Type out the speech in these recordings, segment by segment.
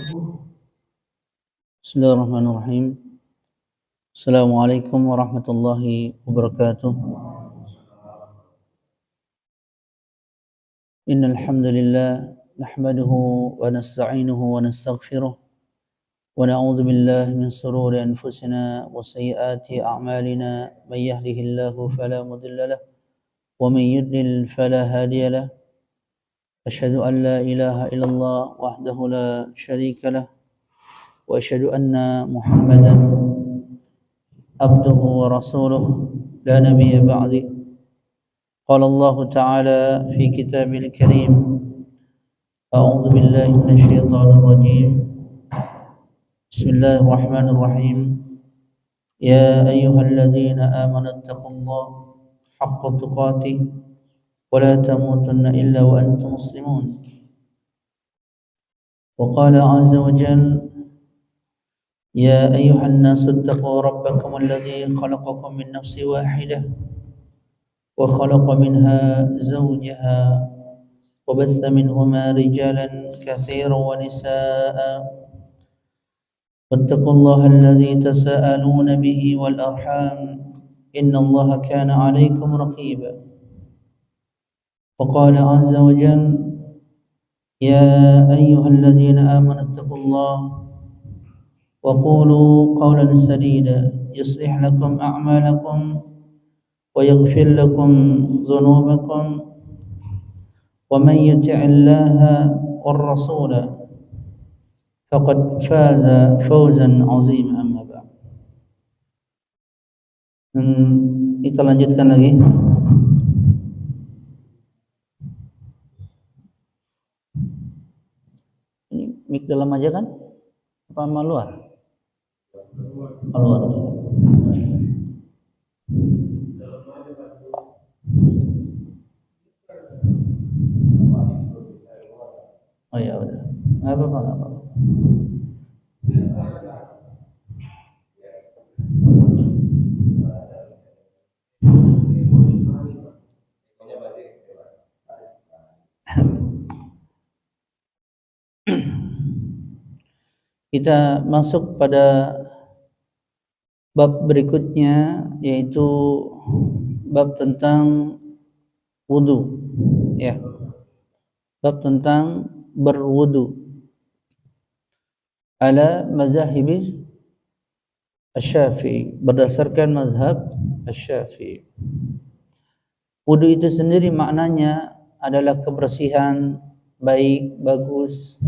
Bismillahirrahmanirrahim. Assalamualaikum warahmatullahi wabarakatuh. Innal hamdalillah nahmaduhu wa nasta'inuhu wa nastaghfiruh wa na'udzu billahi min shururi anfusina wa sayyiati a'malina may yahdihillahu fala mudilla lahu wa may yudlil fala hadiya lahu. Asyhadu an la ilaha illallah wahdahu la syarika lahu wa asyhadu anna Muhammadan abduhu wa rasuluh la nabiyya ba'di. Qala Allah Ta'ala fi kitabil karim, a'udzu billahi minasyaitonir rajim. Bismillahirrahmanirrahim. Ya ayyuhalladzina amanu taqullaha haqqa tuqatih wa la tamutunna illa wa antum muslimun. Wa qala 'azza wa jalla يا أيها الناس اتقوا ربكم الذي خلقكم من نفس واحدة وخلق منها زوجها وبث منهما رجالا كثيرا ونساء واتقوا الله الذي تساءلون به والأرحام إن الله كان عليكم رقيبا. وقال عز وجل يا أيها الذين آمنوا اتقوا الله وقولوا قولا سديدا يصلح لكم أعمالكم ويغفر لكم ذنوبكم ومن يطع الله والرسول فقد فاز فوزا عظيما. أما بعد. Kita lanjutkan lagi. Ini mic dalam aja kan? Apa sama luar? Luar. Oh ya udah, nggak apa-apa. Kita masuk pada bab berikutnya, yaitu bab tentang wudu, ya. Bab tentang berwudu ala mazhab Asy-Syafi'i, berdasarkan mazhab Asy-Syafi'i. Wudu itu sendiri maknanya adalah kebersihan, baik, bagus,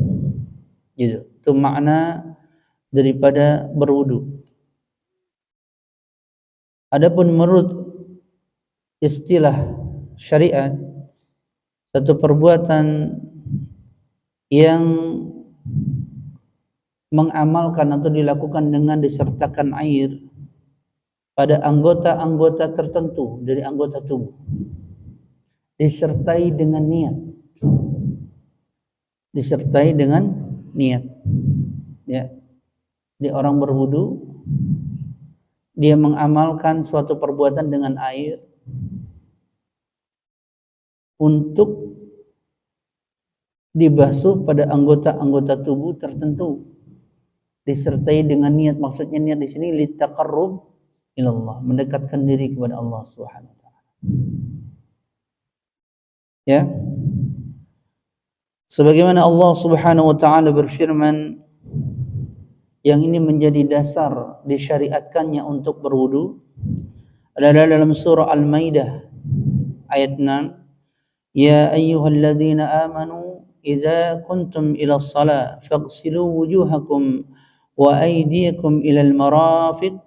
gitu. Itu makna daripada berwudu. Adapun menurut istilah syariat, satu perbuatan yang mengamalkan atau dilakukan dengan disertakan air pada anggota-anggota tertentu dari anggota tubuh, disertai dengan niat, ya. Di orang berwudu, dia mengamalkan suatu perbuatan dengan air untuk dibasuh pada anggota-anggota tubuh tertentu, disertai dengan niat. Maksudnya niat di sini litaqarrub ilallah, mendekatkan diri kepada Allah Subhanahu wa taala. Ya. Sebagaimana Allah Subhanahu wa taala berfirman, yang ini menjadi dasar disyariatkannya untuk berwudu adalah dalam surah Al-Maidah ayat 6. Ya ayyuhalladzina amanu idza kuntum ila shalah faghsilu wujuhakum wa aydiyakum ila al-marafiq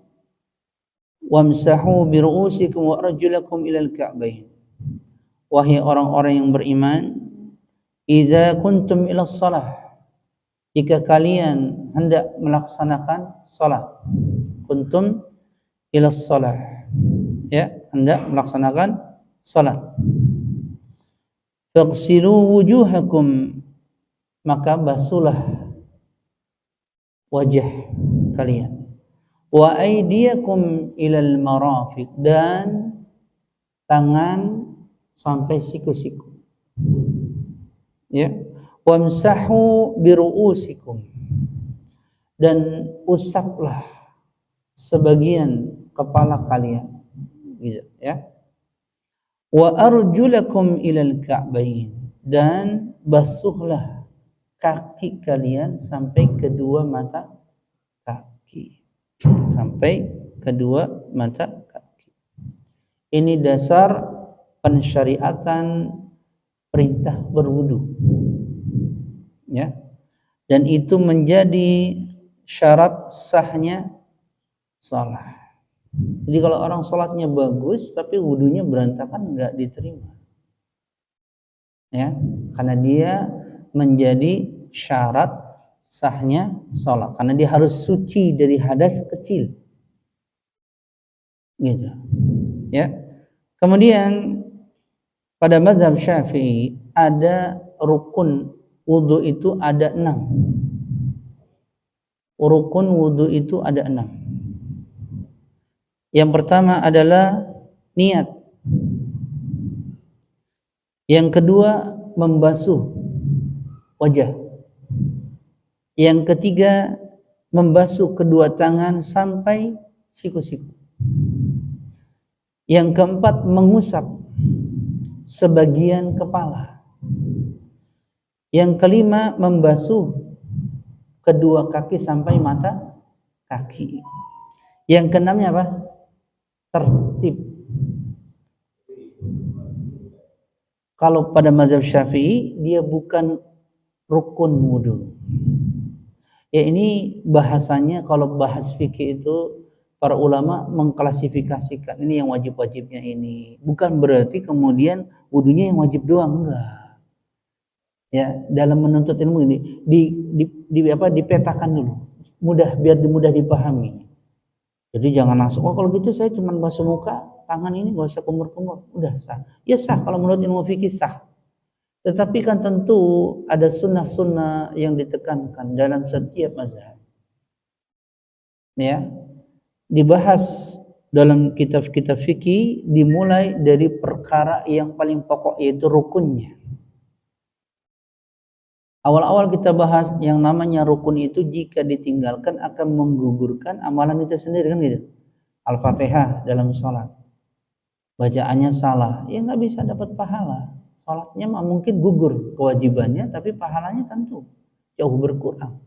wamsahu bi ru'usikum wa arjulakum ila al-ka'bayn. Wahai orang-orang yang beriman, idza kuntum ila shalah, jika kalian hendak melaksanakan salat, kuntum ila shalah, ya, hendak melaksanakan salat. Faghsilu wujuhakum, maka basuhlah wajah kalian. Wa aydiyakum ilal marafiq, dan tangan sampai siku-siku. Ya. Wamsahu biru'usikum, dan usaplah sebagian kepala kalian, gitu ya. Wa arjulakum ilal ka'bain, dan basuhlah kaki kalian sampai kedua mata kaki, sampai kedua mata kaki. Ini dasar pensyariatan perintah berwudu, ya, dan itu menjadi syarat sahnya salat. Jadi kalau orang sholatnya bagus tapi wudunya berantakan, nggak diterima, ya, karena dia menjadi syarat sahnya sholat, karena dia harus suci dari hadas kecil, gitu, ya. Kemudian pada mazhab Syafi'i ada rukun wudu itu ada 6. Rukun wudu itu ada 6. Yang pertama adalah niat. Yang kedua membasuh wajah. Yang ketiga membasuh kedua tangan sampai siku-siku. Yang keempat mengusap sebagian kepala. Yang kelima membasuh kedua kaki sampai mata kaki. Yang keenamnya apa? Tertib. Kalau pada mazhab Syafi'i dia bukan rukun wudu. Ya, ini bahasanya kalau bahas fikih itu para ulama mengklasifikasikan ini yang wajib-wajibnya ini. Bukan berarti kemudian wudunya yang wajib doang, enggak. Ya, dalam menuntut ilmu ini dipetakan dulu, biar mudah dipahami. Jadi jangan langsung, oh kalau gitu saya cuma basuh muka, tangan ini nggak usah kumur-kumur, udah sah. Ya sah kalau menurut ilmu fikih sah. Tetapi kan tentu ada sunnah-sunnah yang ditekankan dalam setiap mazhab. Ya, dibahas dalam kitab-kitab fikih dimulai dari perkara yang paling pokok yaitu rukunnya. Awal-awal kita bahas yang namanya rukun itu jika ditinggalkan akan menggugurkan amalan itu sendiri, kan gitu. Al-Fatihah dalam sholat, bacaannya salah, ya nggak bisa dapat pahala. Sholatnya mungkin gugur kewajibannya, tapi pahalanya tentu jauh berkurang.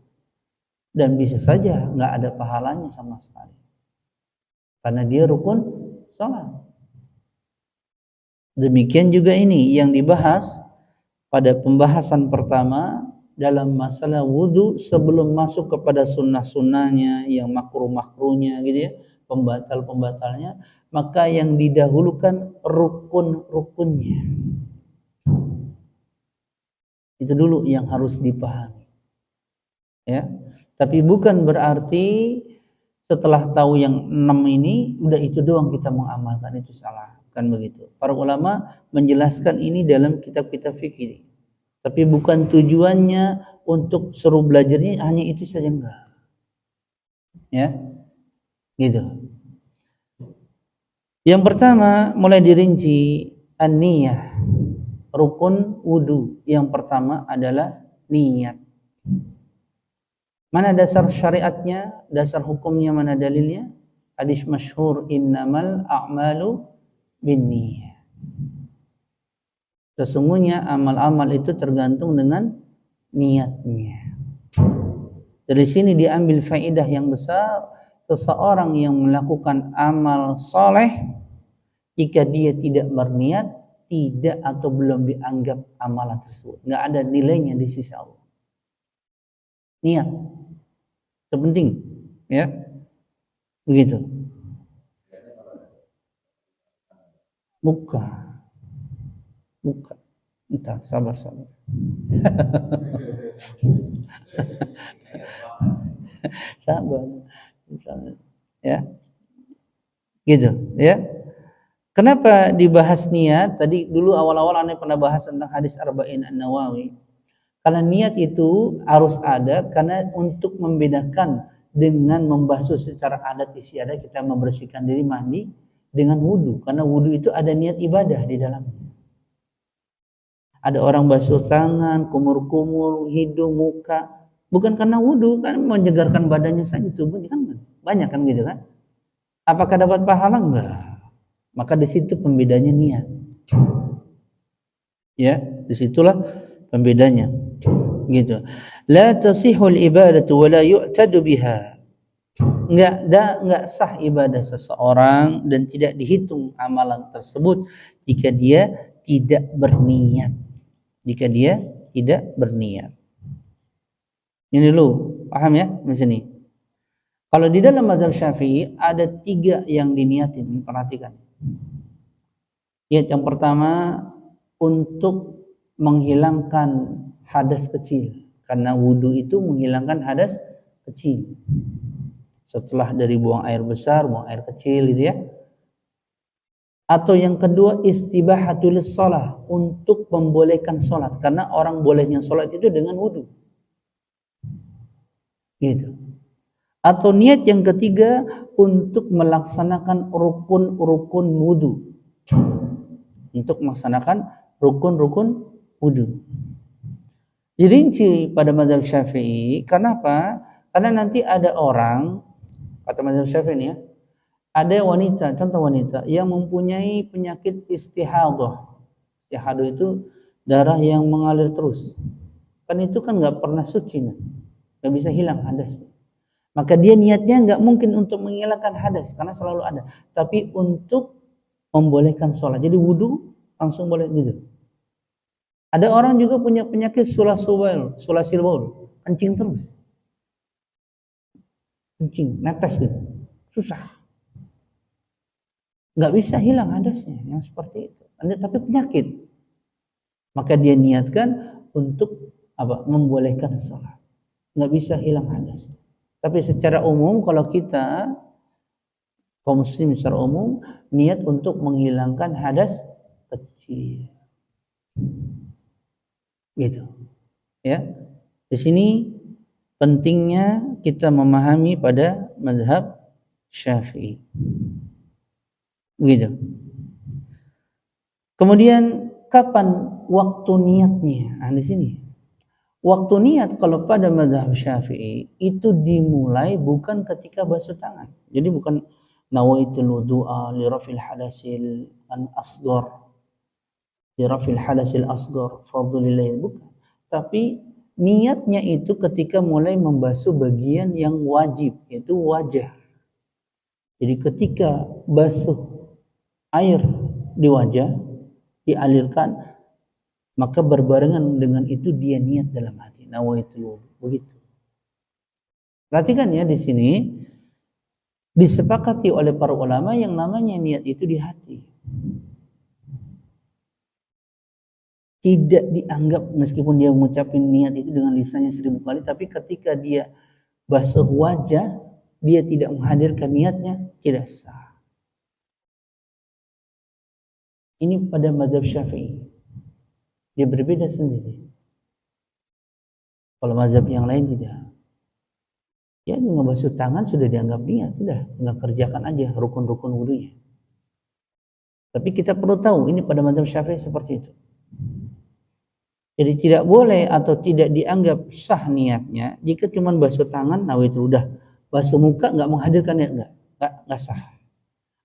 Dan bisa saja nggak ada pahalanya sama sekali, karena dia rukun sholat. Demikian juga ini yang dibahas pada pembahasan pertama dalam masalah wudu sebelum masuk kepada sunnah-sunnahnya, yang makruh-makruhnya gitu ya, pembatal-pembatalnya, maka yang didahulukan rukun-rukunnya. Itu dulu yang harus dipahami. Ya, tapi bukan berarti setelah tahu yang 6 ini udah itu doang kita mengamalkan, itu salah. Kan begitu. Para ulama menjelaskan ini dalam kitab-kitab fikih. Tapi bukan tujuannya untuk seru belajarnya hanya itu saja, enggak. Ya. Gitu. Yang pertama mulai dirinci an-niyah. Rukun wudu yang pertama adalah niat. Mana dasar syariatnya, dasar hukumnya, mana dalilnya? Hadis masyhur, innamal a'malu binniyah. Sesungguhnya amal-amal itu tergantung dengan niatnya. Dari sini diambil faedah yang besar, seseorang yang melakukan amal soleh, jika dia tidak berniat, tidak atau belum dianggap amalan tersebut, nggak ada nilainya di sisi Allah. Niat itu penting, ya, begitu. Bukan. Entar, sabar. Sabar. Ya. Gitu, ya. Kenapa dibahas niat? Tadi dulu awal-awal Anda pernah bahas tentang hadis Arba'in An-Nawawi. Karena niat itu harus ada karena untuk membedakan dengan membasuh secara adat istiadat, kita membersihkan diri mandi dengan wudu. Karena wudu itu ada niat ibadah di dalamnya. Ada orang basuh tangan, kumur-kumur, hidung, muka, Bukan karena wudu, kan menyegarkan badannya saja, tubuhnya kan banyak kan gitu kan. Apakah dapat pahala? Enggak. Maka di situ pembedanya niat. Ya, disitulah pembedanya. Gitu. La tasihul ibadatu wa la yu'tadu biha. Enggak sah ibadah seseorang dan tidak dihitung amalan tersebut jika dia tidak berniat. Jika dia tidak berniat. Ini dulu, paham ya di sini? Kalau di dalam mazhab Syafi'i ada 3 yang diniatin, perhatikan. Niat yang pertama untuk menghilangkan hadas kecil, karena wudu itu menghilangkan hadas kecil. Setelah dari buang air besar, buang air kecil gitu ya. Atau yang kedua istibahatul shalah, untuk membolehkan sholat, karena orang bolehnya sholat itu dengan wudu. Gitu. Atau niat yang ketiga untuk melaksanakan rukun-rukun wudu. Untuk melaksanakan rukun-rukun wudu. Dirinci pada mazhab Syafi'i, kenapa? Karena nanti ada orang, kata mazhab Syafi'i ya, ada wanita, contoh wanita yang mempunyai penyakit istihadah. Istihadah itu darah yang mengalir terus. Kan itu kan nggak pernah suci, nggak bisa hilang hadas. Maka dia niatnya nggak mungkin untuk menghilangkan hadas karena selalu ada, tapi untuk membolehkan sholat. Jadi wudu langsung boleh gitu. Ada orang juga punya penyakit sulasil baul, kencing terus, kencing, netes gitu, susah, nggak bisa hilang hadasnya yang seperti itu. Tapi penyakit, maka dia niatkan untuk apa? Membolehkan sholat, nggak bisa hilang hadasnya. Tapi secara umum kalau kita kaum muslim secara umum niat untuk menghilangkan hadas kecil. Gitu. Ya. Di sini pentingnya kita memahami pada mazhab Syafi'i. Begitu. Kemudian kapan waktu niatnya? Nah, di sini. Waktu niat kalau pada mazhab Syafi'i itu dimulai bukan ketika basuh tangan. Jadi bukan nawaitul wudu'a li rafil hadasil asghar. Li rafil hadasil asghar fardhu lillail, bukan. Tapi niatnya itu ketika mulai membasuh bagian yang wajib, yaitu wajah. Jadi ketika basuh air di wajah dialirkan, maka berbarengan dengan itu dia niat dalam hati, nawaitul wudu, begitu. Perhatikan ya, di sini disepakati oleh para ulama yang namanya niat itu di hati. Tidak dianggap meskipun dia mengucapkan niat itu dengan lisannya 1000 kali, tapi ketika dia basuh wajah, dia tidak menghadirkan niatnya, tidak sah. Ini pada mazhab Syafi'i. Dia berbeda sendiri. Kalau mazhab yang lain tidak. Ya, ngebasuh tangan sudah dianggap niat, sudah tinggal kerjakan aja rukun-rukun wudunya. Tapi kita perlu tahu ini pada mazhab Syafi'i seperti itu. Jadi tidak boleh atau tidak dianggap sah niatnya jika cuma basuh tangan, nawaitu udah. Basuh muka nggak menghadirkan niat, nggak sah.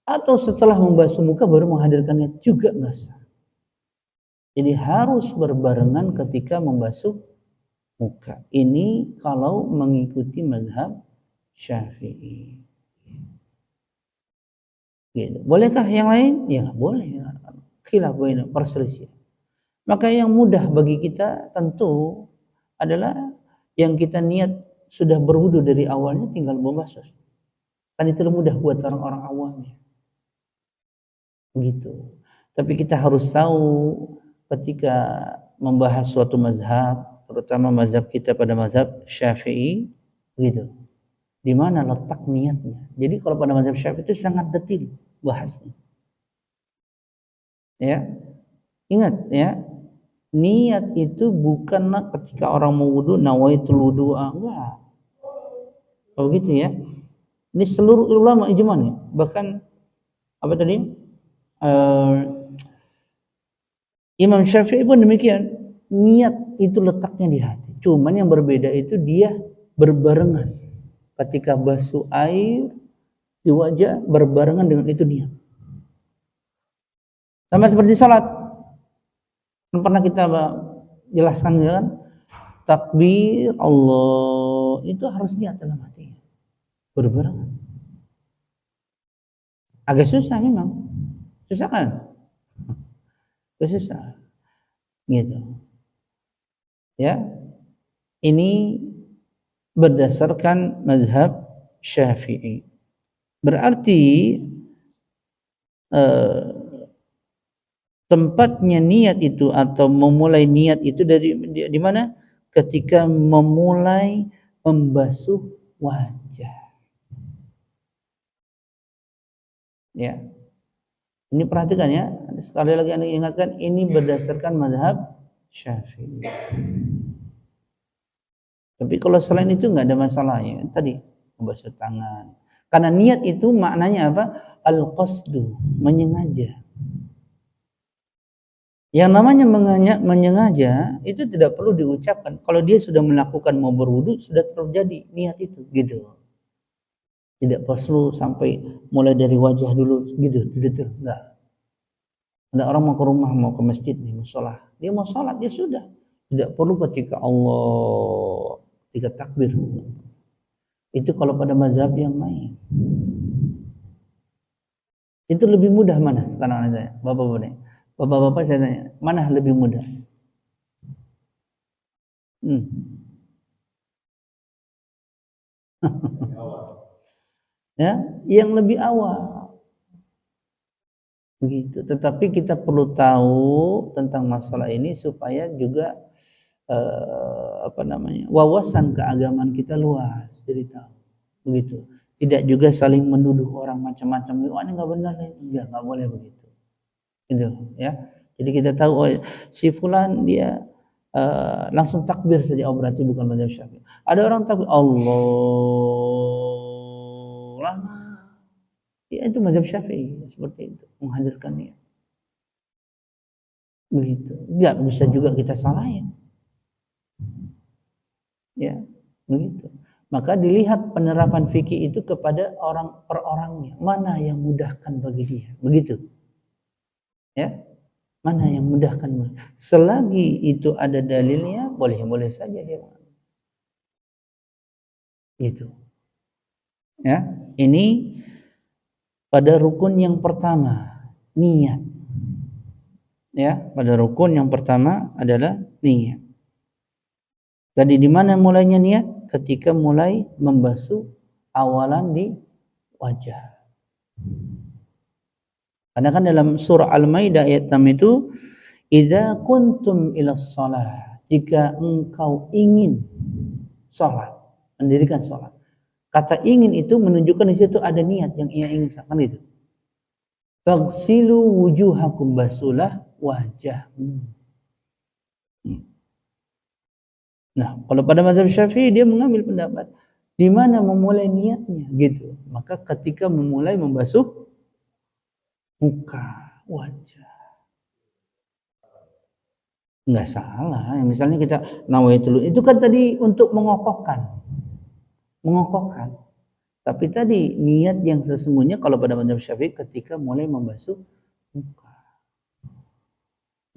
Atau setelah membasuh muka baru menghadirkan niat, juga nggak sah. Jadi harus berbarengan ketika membasuh muka. Ini kalau mengikuti mazhab Syafi'i. Gitu. Bolehkah yang lain? Ya nggak boleh. Khilaf baina, perselisihan. Maka yang mudah bagi kita tentu adalah yang kita niat sudah berwudu dari awalnya, tinggal membasuh. Kan itu mudah buat orang-orang awamnya. Begitu. Tapi kita harus tahu ketika membahas suatu mazhab, terutama mazhab kita pada mazhab Syafi'i, gitu. Di mana letak niatnya? Jadi kalau pada mazhab Syafi'i itu sangat detil bahasnya. Ya, ingat ya, niat itu bukanlah ketika orang mau wudu nawaitul wudu'a, enggak. Oh gitu ya. Ini seluruh ulama ijma', bahkan apa tadi? Imam Syafi'i pun demikian, niat itu letaknya di hati. Cuman yang berbeda itu dia berbarengan. Ketika basuh air di wajah berbarengan dengan itu niat. Sama seperti salat. Pernah kita jelaskan kan? Takbir Allah itu harus niat dalam hatinya. Berbarengan. Agak susah memang. Susah kan? Susah. Gitu. Ya. Ini berdasarkan mazhab Syafi'i. Berarti tempatnya niat itu atau memulai niat itu di mana? Ketika memulai membasuh wajah. Ya. Ini perhatikan ya. Sekali lagi Anda ingatkan, ini berdasarkan mazhab Syafi'i. Tapi kalau selain itu nggak ada masalahnya. Tadi membasuh tangan. Karena niat itu maknanya apa? Al-qasdu, menyengaja. Yang namanya menyengaja itu tidak perlu diucapkan. Kalau dia sudah melakukan mau berwudu, sudah terjadi niat itu, gitu. Tidak perlu sampai mulai dari wajah dulu, gitu, enggak. Ada orang mau ke rumah, mau ke masjid nih, mau sholat. Dia mau sholat, dia sudah. Tidak perlu ketika Allah, ketika takbir. Itu kalau pada mazhab yang lain. Itu lebih mudah mana? Sekarang saya, Bapak-bapak saya tanya, mana lebih mudah? Ya, yang lebih awal. Begitu. Tetapi kita perlu tahu tentang masalah ini supaya juga wawasan keagamaan kita luas, jadi tahu. Begitu. Tidak juga saling menuduh orang macam-macam. Oh, ini nggak benar, nggak boleh begitu. Gitu, ya. Jadi kita tahu oh, si fulan dia langsung takbir saja, oh berarti bukan mazhab Syafi'i. Ada orang takbir Allah, ya itu mazhab Syafi'i seperti itu, menghadirkan niat. Begitu. Enggak bisa juga kita salahin. Ya, begitu. Maka dilihat penerapan fikih itu kepada orang per orangnya, mana yang mudahkan bagi dia, begitu. Ya, mana yang mudahkan. Selagi itu ada dalilnya, boleh-boleh saja dia. Gitu. Ya, ini pada rukun yang pertama, niat. Ya, pada rukun yang pertama adalah niat. Tadi di mana mulainya niat? Ketika mulai membasuh awalan di wajah. Karena kan dalam surah Al-Maidah ayat 6 itu, idza kuntum ilas shalah, jika engkau ingin sholat, mendirikan sholat. Kata ingin itu menunjukkan di situ ada niat yang ia ingin, kan itu. Faghsilu wujuhakum, basuhlah wajahmu. Nah, kalau pada mazhab Syafi'i dia mengambil pendapat di mana memulai niatnya, gitu. Maka ketika memulai membasuh muka, wajah. Enggak salah. Misalnya kita nawaitul, itu kan tadi untuk mengokohkan. Tapi tadi niat yang sesungguhnya kalau pada mazhab Syafi'i ketika mulai membasuh muka.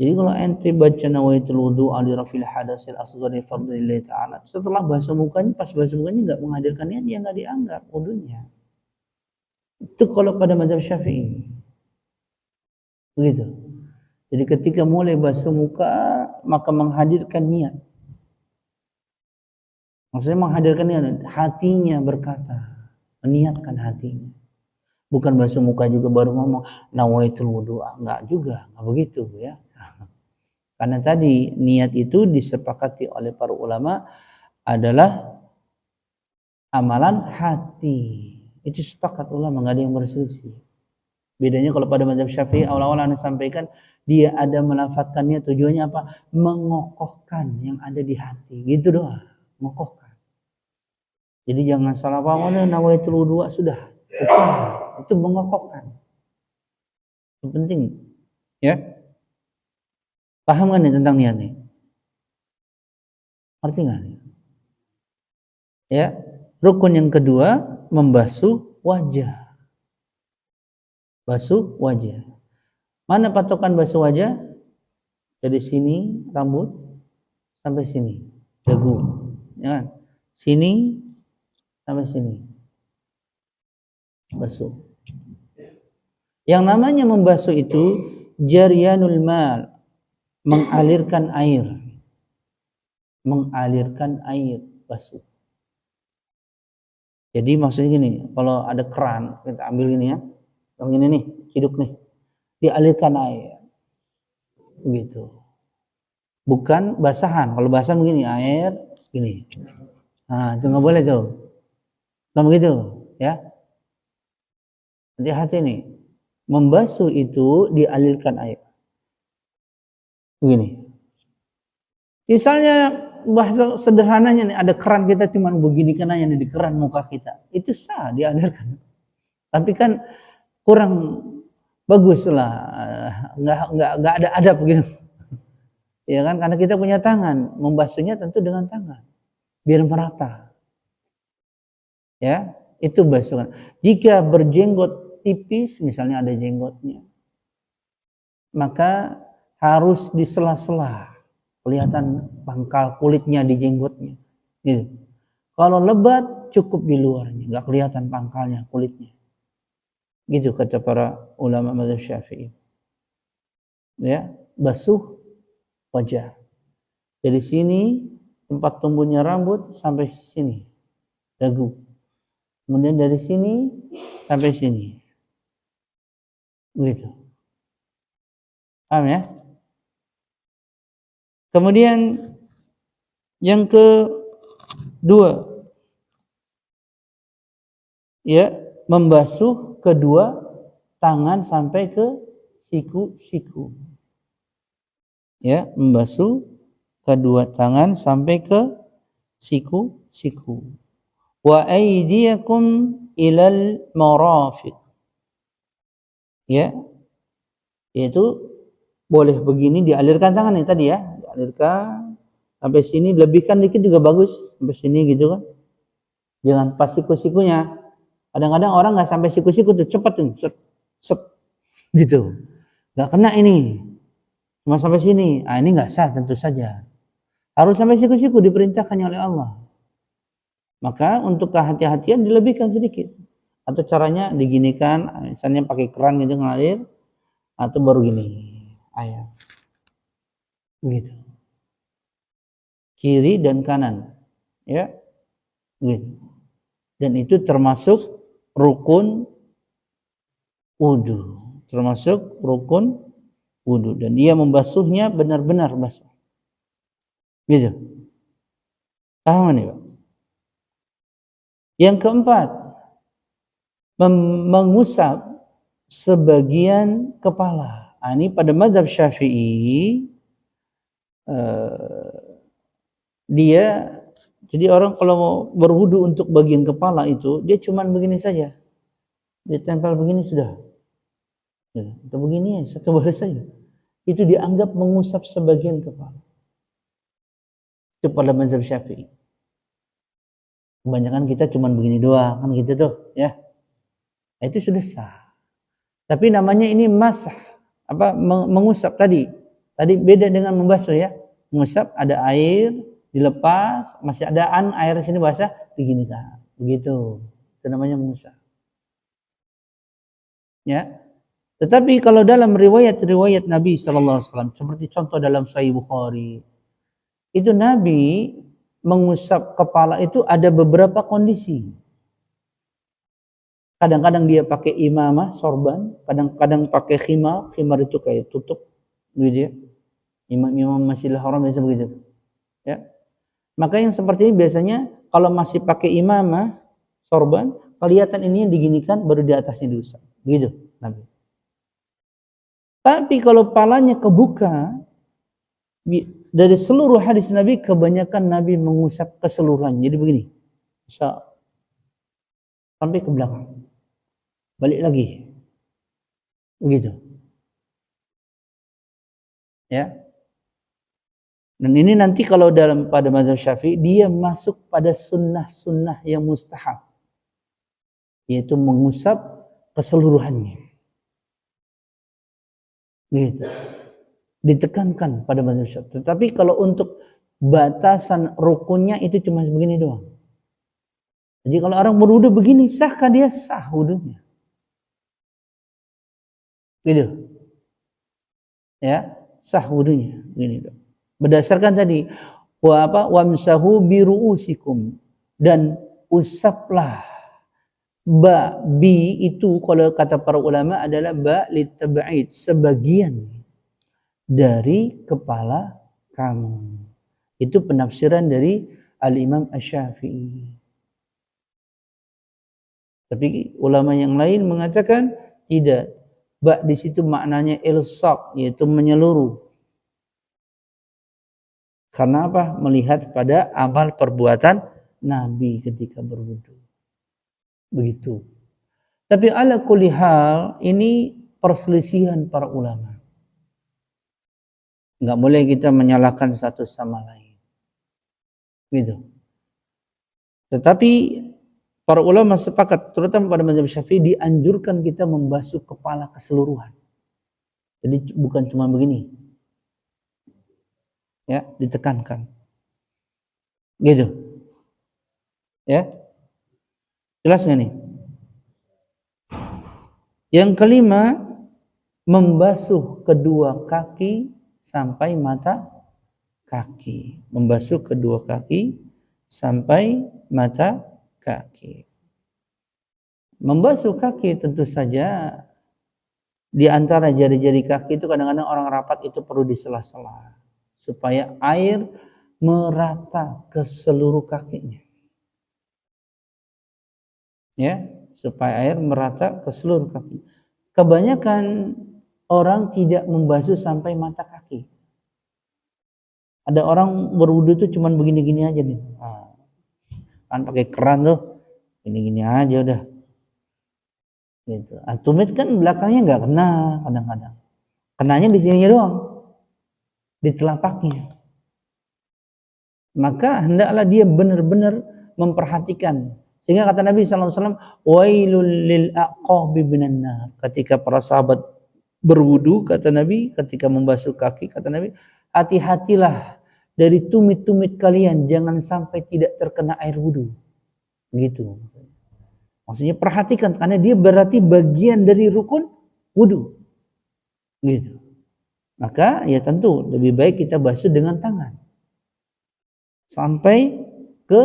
Jadi kalau ente baca nawaitul wudu ali rafil hadasil asghari fardhillah ta'ala, setelah basuh mukanya, pas basuh mukanya enggak menghadirkan niat, dia enggak dianggap wudunya. Itu kalau pada mazhab Syafi'i. Begitu. Jadi ketika mulai basuh muka, maka menghadirkan niat. Maksudnya menghadirkan niat, hatinya berkata, meniatkan hatinya. Bukan basuh muka juga baru ngomong nawaitul wudu, enggak juga, enggak begitu ya. Karena tadi niat itu disepakati oleh para ulama adalah amalan hati. Itu sepakat ulama, enggak ada yang berselisih. Bedanya kalau pada mazhab Syafi'i awal-awal Anda sampaikan, dia ada melafadzkannya tujuannya apa? Mengokohkan yang ada di hati. Gitu doang, mengokohkan. Jadi jangan salah paham, nawaitul wudu sudah. Itu mengokohkan. Itu penting. Ya. Paham kan nih tentang niat nih? Ngerti nggak? Ya, rukun yang kedua membasuh wajah. Basuh wajah. Mana patokan basuh wajah? Dari sini rambut sampai sini dagu, ya kan? Sini sampai sini basuh. Yang namanya membasuh itu jaryanul mal, mengalirkan air. Mengalirkan air, basuh. Jadi maksudnya gini, kalau ada keran, kita ambil ini ya, yang ini nih, hidup nih, dialirkan air, begitu. Bukan basahan. Kalau basahan begini, air gini. Nah, itu nggak boleh tuh. Nggak begitu, ya. Hati-hati nih. Membasuh itu dialirkan air. Begini. Misalnya bahasa sederhananya nih, ada keran kita cuma begini kan aja di keran muka kita. Itu sah dialirkan. Tapi kan kurang bagus lah. Nggak ada adab gitu. Ya kan, karena kita punya tangan, membasuhnya tentu dengan tangan biar merata. Ya, itu basuhan. Jika berjenggot tipis, misalnya ada jenggotnya, maka harus di sela-sela, kelihatan pangkal kulitnya di jenggotnya. Gitu. Kalau lebat cukup di luarnya, nggak kelihatan pangkalnya, kulitnya. Gitu kata para ulama mazhab Syafi'i. Ya, basuh wajah. Dari sini tempat tumbuhnya rambut sampai sini, dagu. Kemudian dari sini sampai sini. Begitu. Paham ya? Kemudian yang kedua, ya, membasuh kedua tangan sampai ke siku-siku. Ya, membasuh kedua tangan sampai ke siku-siku. Wa aydiyakum ilal marafiq. Ya, yaitu boleh begini dialirkan tangan nih tadi ya, dialirkan sampai sini, lebihkan dikit juga bagus sampai sini gitu kan. Jangan pas siku-sikunya. Kadang-kadang orang nggak sampai siku-siku tuh cepet tuh, set, gitu, nggak kena ini. Cuma sampai sini, ini nggak sah tentu saja. Harus sampai siku-siku diperintahkannya oleh Allah. Maka untuk kehati-hatian dilebihkan sedikit. Atau caranya diginikan, misalnya pakai keran gitu ngalir, atau baru gini, air. Begitu. Kiri dan kanan. Ya. Begitu. Dan itu termasuk rukun wudu. Termasuk rukun wudu, dan dia membasuhnya benar-benar basah. Gitu. Paham nih, Pak? Yang keempat, mengusap sebagian kepala. Ini pada mazhab Syafi'i, dia, jadi orang kalau mau berwudu untuk bagian kepala itu, dia cuman begini saja. Dia tempel begini sudah. Atau begini ya, satu baris saja. Itu dianggap mengusap sebagian kepala. Itu pada mazhab Syafi'i. Kebanyakan kita cuma begini doang, kan gitu tuh, ya. Itu sudah sah. Tapi namanya ini masah, mengusap tadi. Tadi beda dengan membasuh ya. Mengusap ada air, dilepas, masih ada air di sini basah, diginikan. Begitu. Itu namanya mengusap. Ya. Tetapi kalau dalam riwayat-riwayat Nabi SAW, seperti contoh dalam Sahih Bukhari, itu Nabi mengusap kepala itu ada beberapa kondisi. Kadang-kadang dia pakai imamah, sorban, kadang-kadang pakai khimar itu kayak tutup, gitu ya. Imam-imam Masjidil Haram biasa begitu. Ya. Maka yang seperti ini biasanya kalau masih pakai imamah, sorban, kelihatan ini yang diginikan, baru di atasnya diusap. Begitu Nabi. Tapi kalau palanya kebuka, dari seluruh hadis Nabi, kebanyakan Nabi mengusap keseluruhan. Jadi begini, sampai ke belakang, balik lagi, begitu. Ya. Dan ini nanti kalau pada mazhab Syafi'i dia masuk pada sunnah-sunnah yang mustahab, yaitu mengusap keseluruhannya. Gitu. Ditekankan pada mazhab Syafi'i. Tetapi kalau untuk batasan rukunnya itu cuma begini doang. Jadi kalau orang berwudu begini, sahkah dia? Sah wudunya. Gitu. Ya, sah wudunya. Gini doang. Berdasarkan tadi wamsahu biruusikum, dan usaplah. Bi itu kalau kata para ulama adalah ba litab'id, sebagian dari kepala kamu. Itu penafsiran dari Al-Imam Asy-Syafi'i. Tapi ulama yang lain mengatakan tidak. Ba di situ maknanya ilsaq, yaitu menyeluruh. Karena apa? Melihat pada amal perbuatan Nabi ketika berwudu. Begitu. Tapi ala kulli hal ini perselisihan para ulama. Enggak boleh kita menyalahkan satu sama lain. Gitu. Tetapi para ulama sepakat, terutama pada mazhab Syafi'i, dianjurkan kita membasuh kepala keseluruhan. Jadi bukan cuma begini. Ya, ditekankan. Gitu. Ya. Jelas nggak nih? Yang kelima, membasuh kedua kaki sampai mata kaki. Membasuh kedua kaki sampai mata kaki. Membasuh kaki tentu saja di antara jari-jari kaki itu kadang-kadang orang rapat itu perlu disela-sela supaya air merata ke seluruh kakinya. Ya, supaya air merata ke seluruh kaki. Kebanyakan orang tidak membasuh sampai mata kaki. Ada orang berwudu itu cuma begini-gini aja nih. Kan pakai keran tuh, gini-gini aja udah. Gitu. Tumit kan belakangnya nggak kena kadang-kadang. Kenanya di sininya doang, di telapaknya. Maka hendaklah dia benar-benar memperhatikan. Sehingga kata Nabi SAW, wailul lil aqabi minan nar. Ketika para sahabat berwudu, kata Nabi, ketika membasuh kaki, kata Nabi, hati-hatilah dari tumit-tumit kalian, jangan sampai tidak terkena air wudu. Gitu. Maksudnya perhatikan, karena dia berarti bagian dari rukun wudu. Gitu. Maka ya tentu lebih baik kita basuh dengan tangan. Sampai ke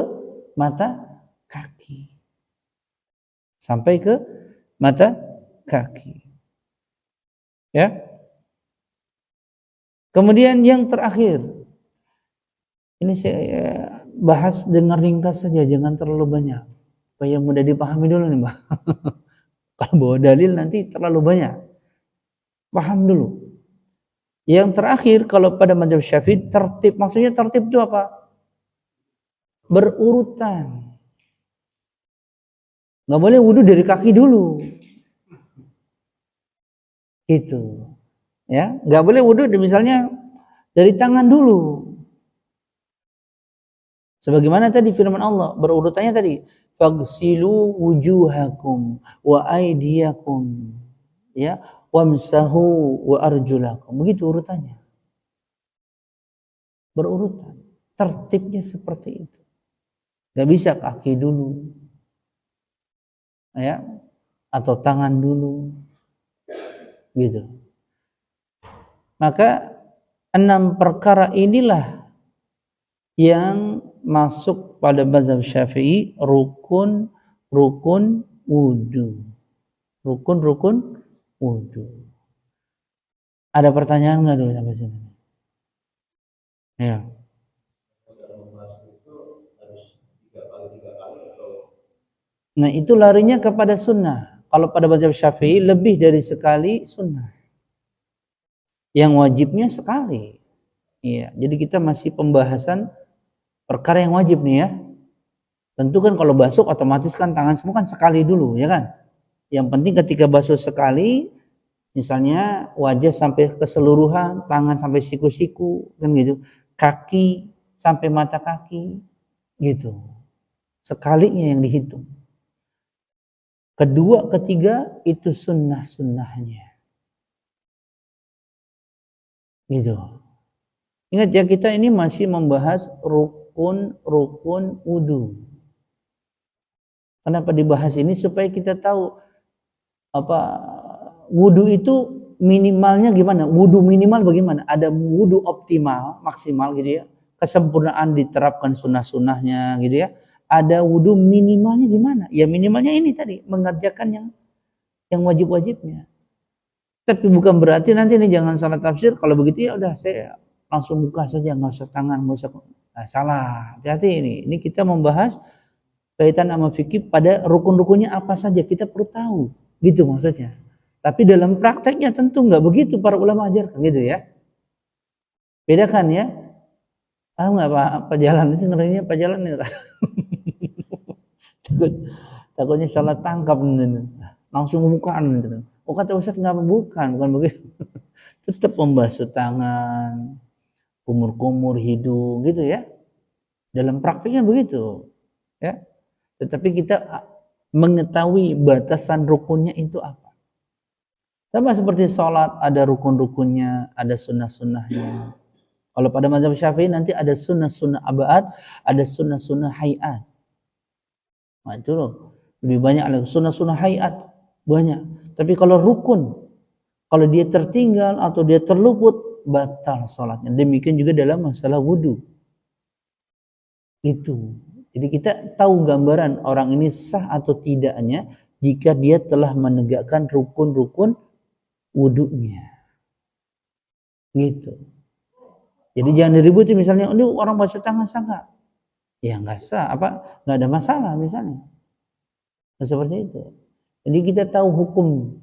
mata kaki. Sampai ke mata kaki. Ya. Kemudian yang terakhir. Ini saya bahas dengan ringkas saja, jangan terlalu banyak. Supaya mudah dipahami dulu nih, Mbak. Kalau bawa dalil nanti terlalu banyak. Paham dulu. Yang terakhir kalau pada mazhab Syafi'i tertib, maksudnya tertib itu apa? Berurutan. Nggak boleh wudu dari kaki dulu. Gitu. Ya, nggak boleh wudu misalnya dari tangan dulu. Sebagaimana tadi firman Allah, berurutannya tadi, faghsilu wujuhakum wa aydiyakum, ya, wamsahu wa arjulakum. Begitu urutannya. Berurutan. Tertibnya seperti itu. Gak bisa kaki dulu, ya, atau tangan dulu, gitu. Maka 6 perkara inilah yang masuk pada mazhab Syafi'i rukun wudu. Rukun wudu. Ada pertanyaan nggak dulu sampai sini? Ya. Nah itu larinya kepada sunnah. Kalau pada mazhab Syafi'i lebih dari sekali sunnah. Yang wajibnya sekali. Iya. Jadi kita masih pembahasan perkara yang wajib nih ya. Tentu kan kalau basuh otomatis kan tangan semua kan sekali dulu ya kan. Yang penting ketika basuh sekali, misalnya wajah sampai keseluruhan, tangan sampai siku-siku kan gitu. kaki sampai mata kaki, gitu. Sekalinya yang dihitung. Kedua, ketiga itu sunnah-sunnahnya. Gitu. Ingat ya, kita ini masih membahas rukun-rukun wudu. Kenapa dibahas ini? Supaya kita tahu apa wudu itu minimalnya gimana? Wudu minimal bagaimana? Ada wudu optimal, maksimal gitu ya. Kesempurnaan diterapkan sunnah-sunnahnya gitu ya. Ada wudu minimalnya gimana? Ya minimalnya ini tadi, mengerjakan yang wajib-wajibnya. Tapi bukan berarti nanti ini jangan salah tafsir. Kalau begitu ya udah saya langsung buka saja, nggak usah tangan, nggak usah. Nah, salah. Hati-hati ini. Ini kita membahas kaitan sama fikih pada rukun-rukunnya apa saja kita perlu tahu. Gitu maksudnya. Tapi dalam prakteknya tentu nggak begitu para ulama ajarkan gitu ya. Bedakan ya. Ah nggak Pak Jalan itu ngerinya Pak Jalan itu. Takutnya salah tangkap langsung bukaan gitu. Oh kata Ustaz nggak bukan begitu. Tetap membasuh tangan, kumur-kumur hidung gitu ya. Dalam praktiknya begitu. Ya. Tetapi kita mengetahui batasan rukunnya itu apa. Sama seperti sholat ada rukun-rukunnya, ada sunnah-sunnahnya. Kalau pada mazhab Syafi'i nanti ada sunnah-sunnah abad, ada sunnah-sunnah hayat. Nah itu loh. Lebih banyak lagi sunnah-sunnah hayat banyak. Tapi kalau rukun, kalau dia tertinggal atau dia terluput, batal sholatnya. Demikian juga dalam masalah wudu. Itu. Jadi kita tahu gambaran orang ini sah atau tidaknya jika dia telah menegakkan rukun-rukun wudunya. Gitu. Jadi jangan diributin misalnya, ini orang basuh tangan sah nggak? Ya nggak sah, nggak ada masalah misalnya. Nah, seperti itu. Jadi kita tahu hukum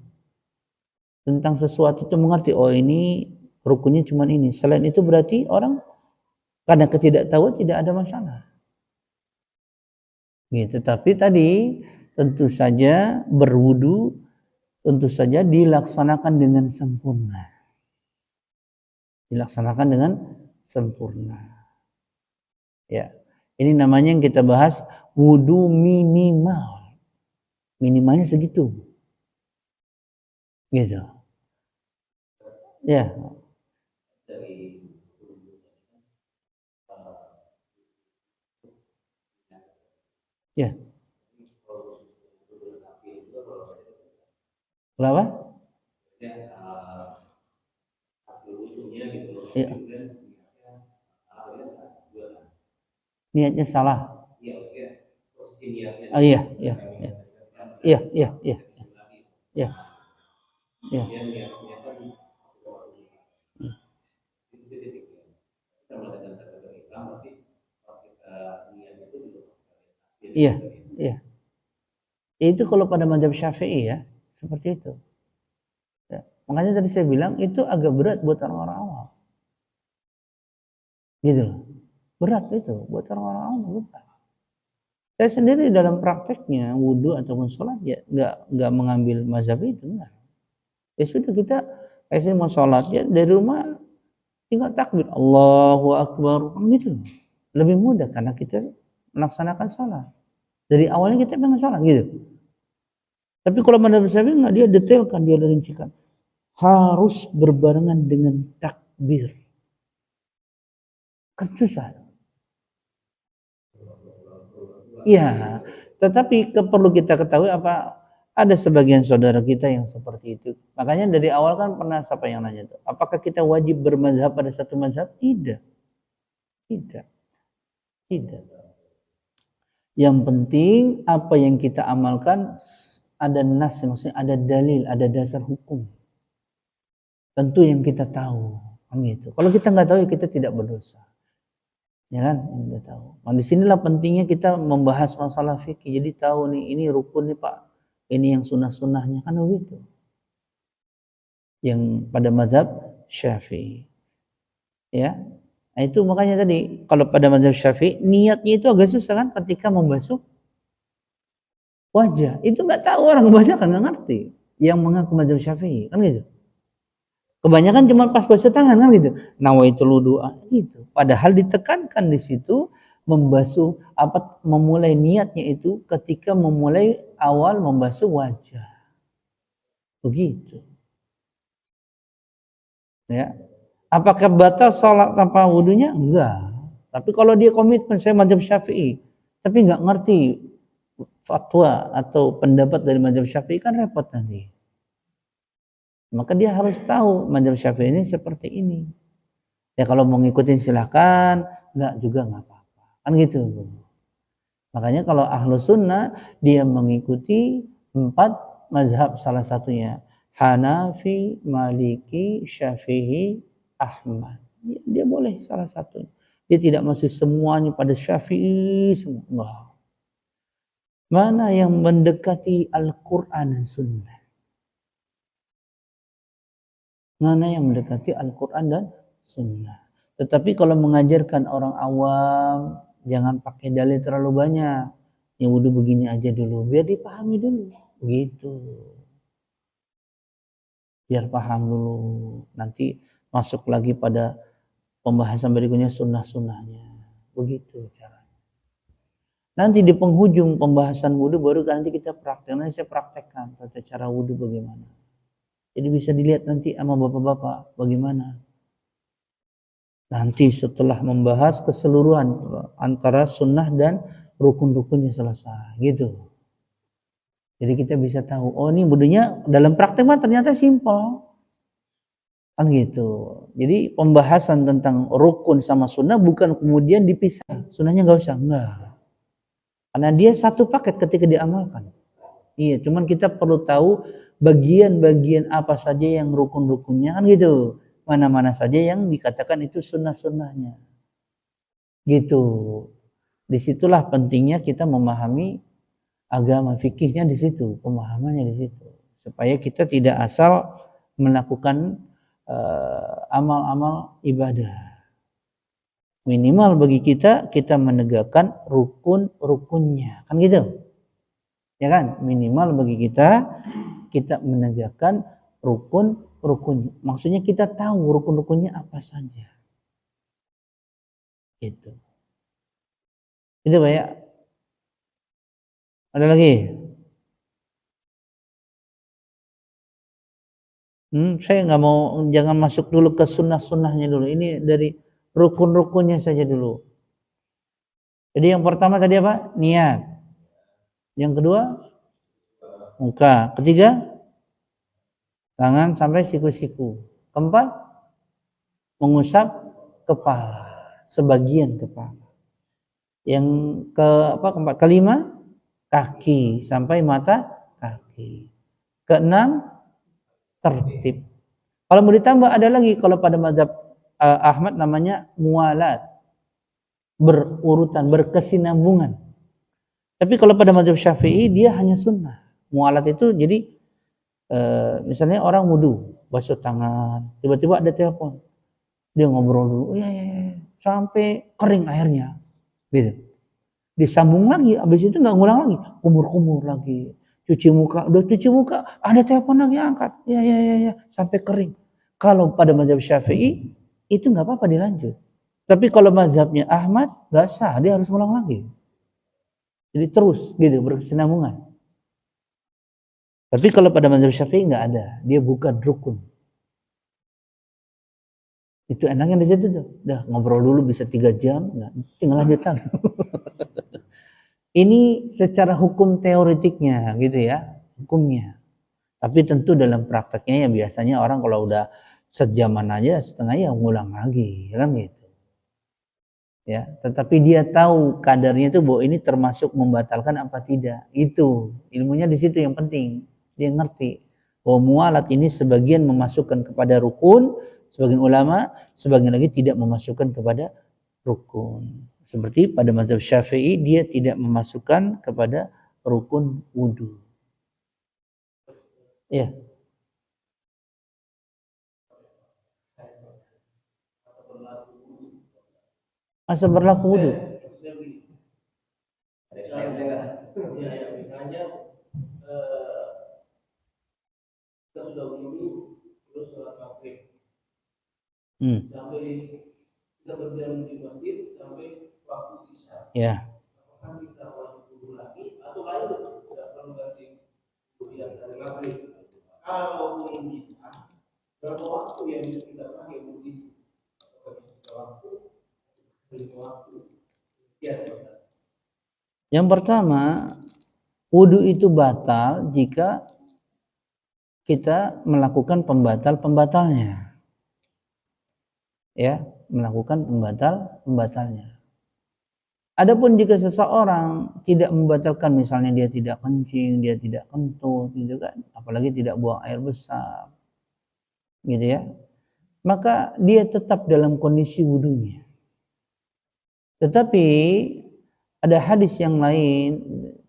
tentang sesuatu itu mengerti, oh ini rukunnya cuma ini. Selain itu berarti orang karena ketidaktahuan tidak ada masalah. Gitu. Tapi tadi tentu saja berwudu tentu saja dilaksanakan dengan sempurna. Dilaksanakan dengan sempurna. Ya. Ini namanya yang kita bahas wudu minimal. Minimalnya segitu. Gitu. Ya. Ya. Kenapa? Ya. Niatnya salah. Oh, iya, iya, iya. Iya, iya, iya. Iya. Iya. Iya, iya. Itu kalau pada mazhab Syafi'i ya, seperti itu. Ya. Makanya tadi saya bilang itu agak berat buat orang-orang awam. Gitu loh. Berat itu buat orang-orang awam, bukan. Saya sendiri dalam prakteknya wudu ataupun sholat ya nggak mengambil mazhab itu, enggak. Ya sudah kita saya mau sholat ya dari rumah tinggal takbir Allahu Akbar gitu. Lebih mudah karena kita melaksanakan sholat. Dari awalnya kita pengen sholat gitu. Tapi kalau mazhab Syafi'i enggak, dia detailkan, dia rincikan. Harus berbarengan dengan takbir. Kan susah. Iya, tetapi perlu kita ketahui ada sebagian saudara kita yang seperti itu. Makanya dari awal kan pernah siapa yang nanya itu, apakah kita wajib bermazhab pada satu mazhab? Tidak. Yang penting apa yang kita amalkan ada nas, maksudnya ada dalil, ada dasar hukum. Tentu yang kita tahu, gitu. Kalau kita nggak tahu ya kita tidak berdosa. Ya kan, kita tahu. Nah, disinilah pentingnya kita membahas masalah fikih. Jadi tahu nih, ini rukun nih Pak, ini yang sunnah-sunnahnya kan begitu. Yang pada mazhab Syafi'i, ya. Nah itu makanya tadi kalau pada mazhab Syafi'i niatnya itu agak susah kan, ketika membasuh wajah. Itu nggak tahu orang kebanyakan nggak ngerti. Yang mengaku mazhab Syafi'i kan gitu. Kebanyakan cuma pas basuh tangan kan gitu. Nawaitul wudu gitu. Padahal ditekankan di situ memulai niatnya itu ketika memulai awal membasuh wajah. Begitu. Ya. Apakah batal sholat tanpa wudunya? Enggak. Tapi kalau dia komitmen saya mazhab Syafi'i, tapi nggak ngerti fatwa atau pendapat dari mazhab Syafi'i kan repot nanti. Maka dia harus tahu mazhab Syafi'i ini seperti ini. Ya kalau mau ngikutin silahkan, enggak juga nggak apa-apa. Kan gitu. Makanya kalau ahlu sunnah dia mengikuti 4 mazhab salah satunya. Hanafi, Maliki, Syafi'i, Ahmad. Dia boleh salah satunya. Dia tidak masih semuanya pada Syafi'i semua. Enggak. Mana yang mendekati Al-Quran dan Sunnah? Mana yang mendekati Al-Quran dan Sunnah? Tetapi kalau mengajarkan orang awam, jangan pakai dalil terlalu banyak. Yang wudhu begini aja dulu, biar dipahami dulu. Begitu. Biar paham dulu. Nanti masuk lagi pada pembahasan berikutnya sunnah-sunnahnya. Begitu caranya. Nanti di penghujung pembahasan wudhu baru nanti kita praktek. Nanti saya praktekkan tata cara wudhu bagaimana. Jadi bisa dilihat nanti sama bapak-bapak bagaimana. Nanti setelah membahas keseluruhan antara sunnah dan rukun-rukunnya selesai. Gitu. Jadi kita bisa tahu, oh ini wudhunya dalam praktek mah ternyata simpel. Kan gitu. Jadi pembahasan tentang rukun sama sunnah bukan kemudian dipisah. Sunnahnya nggak usah. Enggak. Karena dia satu paket ketika diamalkan. Iya, cuman kita perlu tahu bagian-bagian apa saja yang rukun-rukunnya kan gitu. Mana-mana saja yang dikatakan itu sunnah-sunnahnya. Gitu. Disitulah pentingnya kita memahami agama, fikihnya di situ, pemahamannya di situ. Supaya kita tidak asal melakukan amal-amal ibadah. Minimal bagi kita menegakkan rukun-rukunnya. Kan gitu? Ya kan? Minimal bagi kita menegakkan rukun-rukunnya. Maksudnya kita tahu rukun-rukunnya apa saja. Gitu. Itu Pak ya. Ada lagi? Saya nggak mau, jangan masuk dulu ke sunnah-sunnahnya dulu. Ini dari rukun-rukunnya saja dulu. Jadi yang pertama tadi apa? Niat. Yang kedua? Muka. Ketiga? Tangan sampai siku-siku. Keempat? Mengusap kepala. Sebagian kepala. Yang keempat? Kelima? Kaki sampai mata kaki. Keenam? Tertib. Kalau mau ditambah ada lagi, kalau pada mazhab Ahmad namanya mualat, berurutan, berkesinambungan. Tapi kalau pada mazhab Syafi'i dia hanya sunnah. Mualat itu jadi misalnya orang wudu, basuh tangan, tiba-tiba ada telepon, dia ngobrol dulu, ya, sampai kering airnya, gitu. Disambung lagi, habis itu nggak ngulang lagi, kumur-kumur lagi. Cuci muka, udah cuci muka, ada telepon lagi angkat, ya, sampai kering. Kalau pada mazhab Syafi'i itu nggak apa-apa dilanjut. Tapi kalau mazhabnya Ahmad nggak sah, dia harus ngulang lagi. Jadi terus gitu berkesinambungan. Tapi kalau pada mazhab Syafi'i nggak ada, dia bukan rukun. Itu enaknya di situ tuh, udah ngobrol dulu bisa 3 jam, tinggal lanjut lagi. Ini secara hukum teoretiknya gitu ya, hukumnya. Tapi tentu dalam prakteknya ya biasanya orang kalau udah sejaman aja setengah ya ngulang lagi, kan gitu. Ya, tetapi dia tahu kadarnya itu bahwa ini termasuk membatalkan apa tidak. Itu ilmunya di situ yang penting. Dia ngerti bahwa mualat ini sebagian memasukkan kepada rukun, sebagian ulama, sebagian lagi tidak memasukkan kepada rukun. Seperti pada mazhab Syafi'i dia tidak memasukkan kepada rukun wudu. Ya. Masa berlaku wudu. Kita sudah wudu terus sholat maghrib. Sampai kita berdiam di masjid sampai waktu isya. Ya. Apakah kita wajib wudu lagi atau lanjut tidak perlu ganti wudu yang dari maghrib? Kalaupun bisa, berapa waktu yang bisa kita pakai wudu itu? Waktu. Yang pertama, wudu itu batal jika kita melakukan pembatalnya. Ya, melakukan pembatalnya. Adapun jika seseorang tidak membatalkan, misalnya dia tidak kencing, dia tidak kentut, gitu kan, apalagi tidak buang air besar, gitu ya, maka dia tetap dalam kondisi wudunya. Tetapi ada hadis yang lain,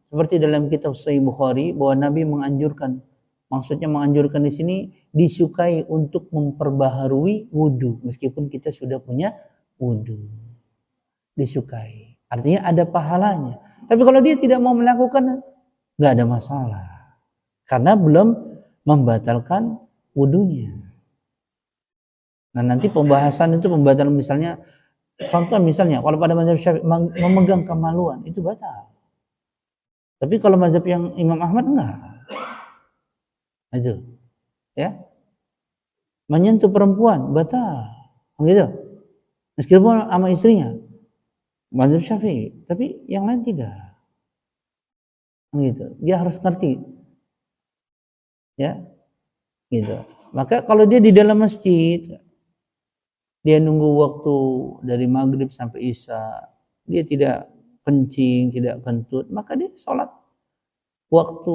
seperti dalam kitab Sahih Bukhari, bahwa Nabi menganjurkan, maksudnya menganjurkan di sini disukai untuk memperbaharui wudu meskipun kita sudah punya wudu. Disukai. Artinya ada pahalanya. Tapi kalau dia tidak mau melakukan, nggak ada masalah. Karena belum membatalkan wudunya. Nah, nanti pembahasan itu pembatalan misalnya, contoh misalnya kalau pada mazhab Syafi'i memegang kemaluan itu batal. Tapi kalau mazhab yang Imam Ahmad enggak. Itu. Ya. Menyentuh perempuan batal. Gitu. Meskipun sama istrinya. Mazhab Syafi'i, tapi yang lain tidak. Gitu. Dia harus ngerti. Ya. Gitu. Maka kalau dia di dalam masjid, dia nunggu waktu dari maghrib sampai isya, dia tidak kencing, tidak kentut, maka dia sholat waktu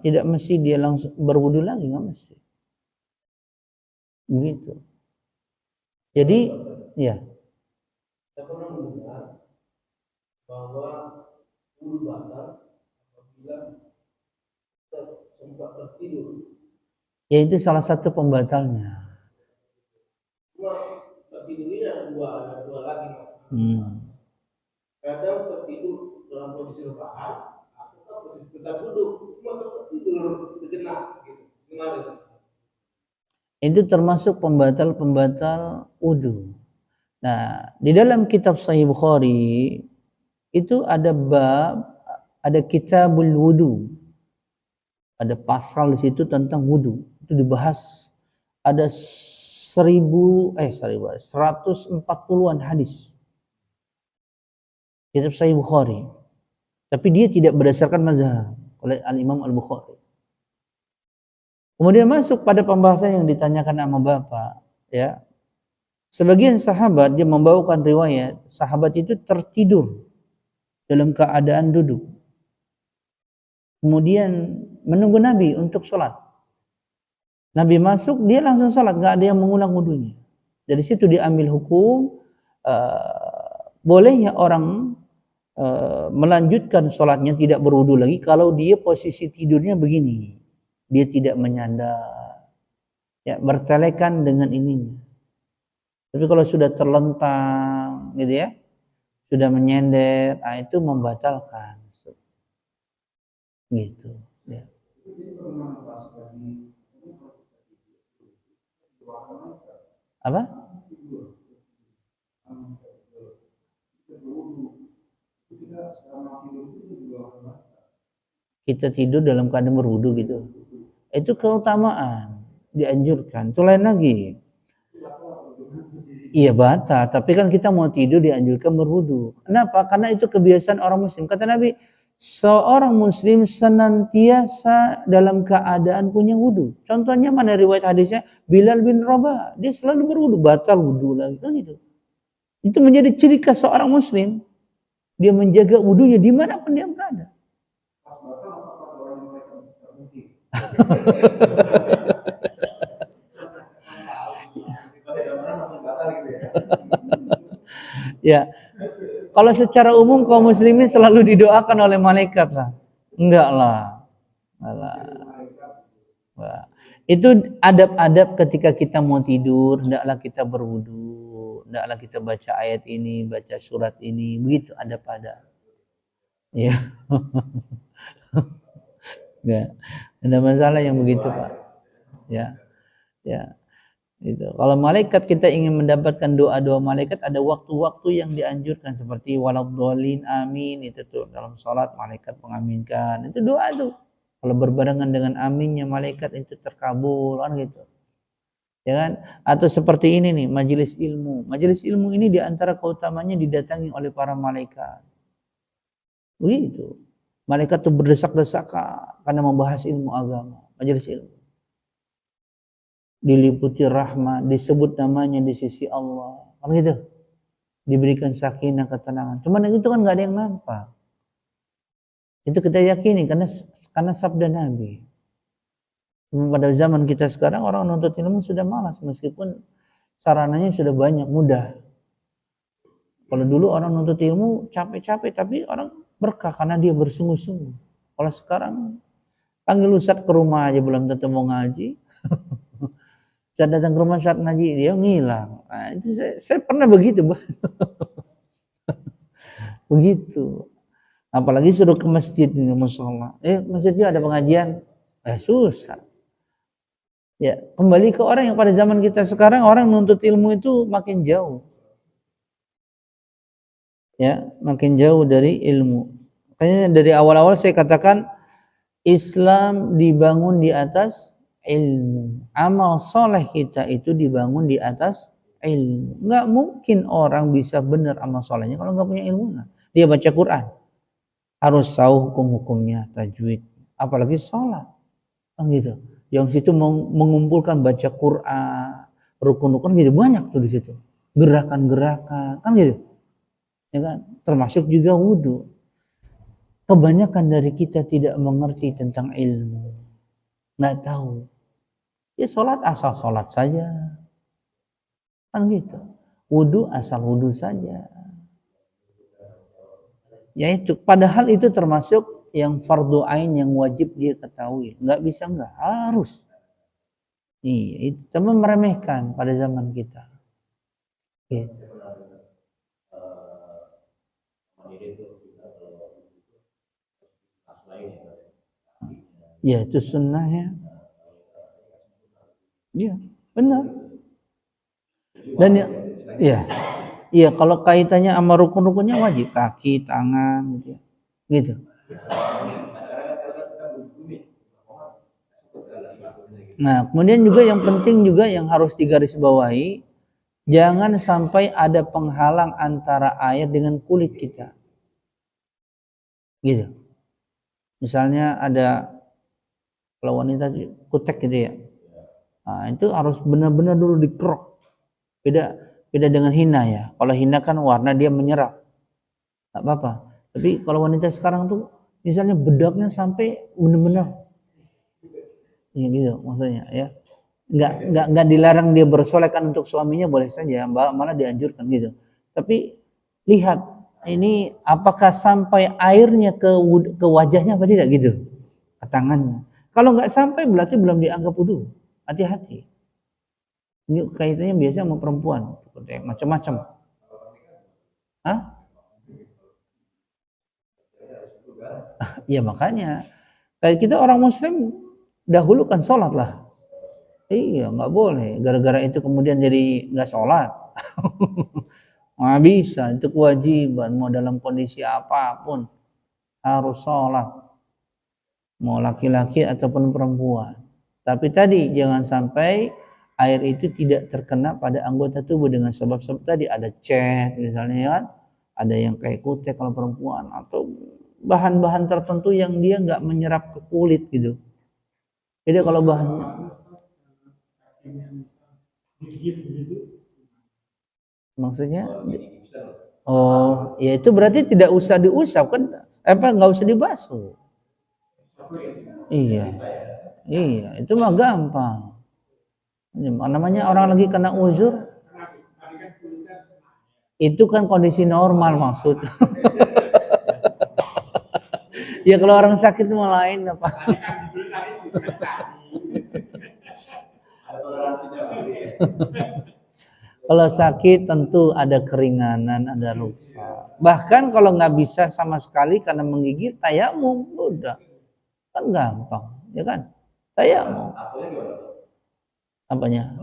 tidak mesti dia langsung berwudu lagi, nggak mesti. Begitu. Jadi, ya. Saya pernah mendengar bahwa wudu batal apabila sempat tertidur. Ya, itu salah satu pembatalnya. Tidurnya ada dua lagi. Kadang tertidur dalam posisi rebahan atau posisi tetap duduk, cuma sempat tidur sejenak gitu. Gimana itu? Itu termasuk pembatal wudu. Nah, di dalam kitab Sahih Bukhari itu ada bab, ada kitabul wudu. Ada pasal di situ tentang wudu. Itu dibahas ada 140-an hadis. Kitab Sahih Bukhari. Tapi dia tidak berdasarkan mazhab oleh Al-Imam Al-Bukhari. Kemudian masuk pada pembahasan yang ditanyakan sama Bapak, ya. Sebagian sahabat dia membawakan riwayat, sahabat itu tertidur dalam keadaan duduk. Kemudian menunggu Nabi untuk sholat. Nabi masuk, dia langsung sholat, nggak ada yang mengulang wudunya. Dari situ diambil hukum bolehnya orang melanjutkan sholatnya tidak berwudu lagi kalau dia posisi tidurnya begini, dia tidak menyandar, ya, bertelekan dengan ininya. Tapi kalau sudah terlentang, gitu ya, sudah menyender, itu membatalkan, gitu. Ya. Apa? Kita tidur dalam keadaan berwudu gitu. Itu keutamaan, dianjurkan. Itu lain lagi. Iya batal, tapi kan kita mau tidur dianjurkan berwudu. Kenapa? Karena itu kebiasaan orang muslim. Kata Nabi, seorang muslim senantiasa dalam keadaan punya wudu. Contohnya mana riwayat hadisnya? Bilal bin Rabah, dia selalu berwudu, batal wudu lagi kan gitu. Itu menjadi ciri khas seorang muslim. Dia menjaga wudunya dimanapun dia berada. Ya, kalau secara umum kaum muslimin selalu didoakan oleh malaikat lah. Enggak lah. Itu adab-adab ketika kita mau tidur, hendaklah kita berwudu, hendaklah kita baca ayat ini, baca surat ini, begitu adab-adab. Ya. Enggak ada masalah yang begitu, Pak. Ya. Ya. Gitu. Kalau malaikat kita ingin mendapatkan doa-doa malaikat, ada waktu-waktu yang dianjurkan seperti waladhdallin amin, itu tuh dalam sholat malaikat mengaminkan. Itu doa tuh. Kalau berbarengan dengan aminnya malaikat itu terkabul kan gitu. Ya kan? Atau seperti ini nih, majelis ilmu. Majelis ilmu ini diantara keutamanya didatangi oleh para malaikat. Begitu. Malaikat tuh berdesak-desakan karena membahas ilmu agama, majelis ilmu. Diliputi rahmat, disebut namanya di sisi Allah, kan gitu. Diberikan sakinah, ketenangan. Cuman itu kan nggak ada yang nampak. Itu kita yakini karena sabda Nabi. Pada zaman kita sekarang orang nuntut ilmu sudah malas meskipun sarananya sudah banyak, mudah. Kalau dulu orang nuntut ilmu capek-capek tapi orang berkah karena dia bersungguh-sungguh. Kalau sekarang panggil ustaz ke rumah aja belum tentu mau ngaji. Saya datang ke rumah saat ngaji, dia ngilang. Nah, itu saya pernah begitu, begitu. Apalagi suruh ke masjid ini, musola. Masjidnya ada pengajian, susah. Ya, kembali ke orang yang pada zaman kita sekarang, orang menuntut ilmu itu makin jauh. Ya, makin jauh dari ilmu. Makanya dari awal-awal saya katakan Islam dibangun di atas ilmu. Amal soleh kita itu dibangun di atas ilmu. Nggak mungkin orang bisa benar amal solehnya kalau nggak punya ilmu. Dia baca Quran harus tahu hukum-hukumnya, tajwid, apalagi sholat, kan gitu. Yang situ mengumpulkan baca Quran, rukun-rukun gitu banyak tuh di situ. Gerakan-gerakan, kan gitu. Ya kan? Termasuk juga wudhu. Kebanyakan dari kita tidak mengerti tentang ilmu, nggak tahu. Ya sholat asal sholat saja, kan gitu. Wudhu asal wudhu saja. Yaitu, padahal itu termasuk yang fardu ain yang wajib dia ketahui. Nggak bisa nggak, harus. Iya, itu teman meremehkan pada zaman kita. Gitu. Ya itu sunnahnya. Iya, benar. Dan ya kalau kaitannya sama rukun-rukunnya wajib, kaki, tangan, gitu. Gitu. Nah, kemudian juga yang penting juga yang harus digarisbawahi, jangan sampai ada penghalang antara air dengan kulit kita. Gitu. Misalnya ada kalau wanita kutek gitu ya. Nah, itu harus benar-benar dulu dikerok. Beda dengan hina ya. Kalau hina kan warna dia menyerap. Enggak apa-apa. Tapi kalau wanita sekarang tuh misalnya bedaknya sampai benar-benar ya gitu maksudnya ya. Enggak dilarang dia bersolekan untuk suaminya, boleh saja, malah dianjurkan gitu. Tapi lihat ini apakah sampai airnya ke wajahnya apa tidak gitu. Ke tangannya. Kalau enggak sampai berarti belum dianggap wudu. Hati-hati. Ini kaitannya biasa sama perempuan, macam-macam. Hah? Ya makanya kayak kita orang muslim dahulukan sholat lah. Iya, nggak boleh. Gara-gara itu kemudian jadi nggak sholat. Nggak bisa, itu kewajiban. Mau dalam kondisi apapun harus sholat. Mau laki-laki ataupun perempuan. Tapi tadi jangan sampai air itu tidak terkena pada anggota tubuh dengan sebab-sebab tadi. Ada cat misalnya kan. Ada yang kayak kutek kalau perempuan. Atau bahan-bahan tertentu yang dia nggak menyerap ke kulit gitu. Jadi kalau bahannya maksudnya ya itu berarti tidak usah diusap kan, nggak usah dibasuh. Iya itu mah gampang. Namanya orang lagi kena uzur, itu kan kondisi normal maksud. Ya kalau orang sakit mah lain apa. Kalau sakit tentu ada keringanan, ada ruksa. Bahkan kalau nggak bisa sama sekali karena menggigit, tayamum udah, kan gampang, ya kan? Tayamum. Apanya?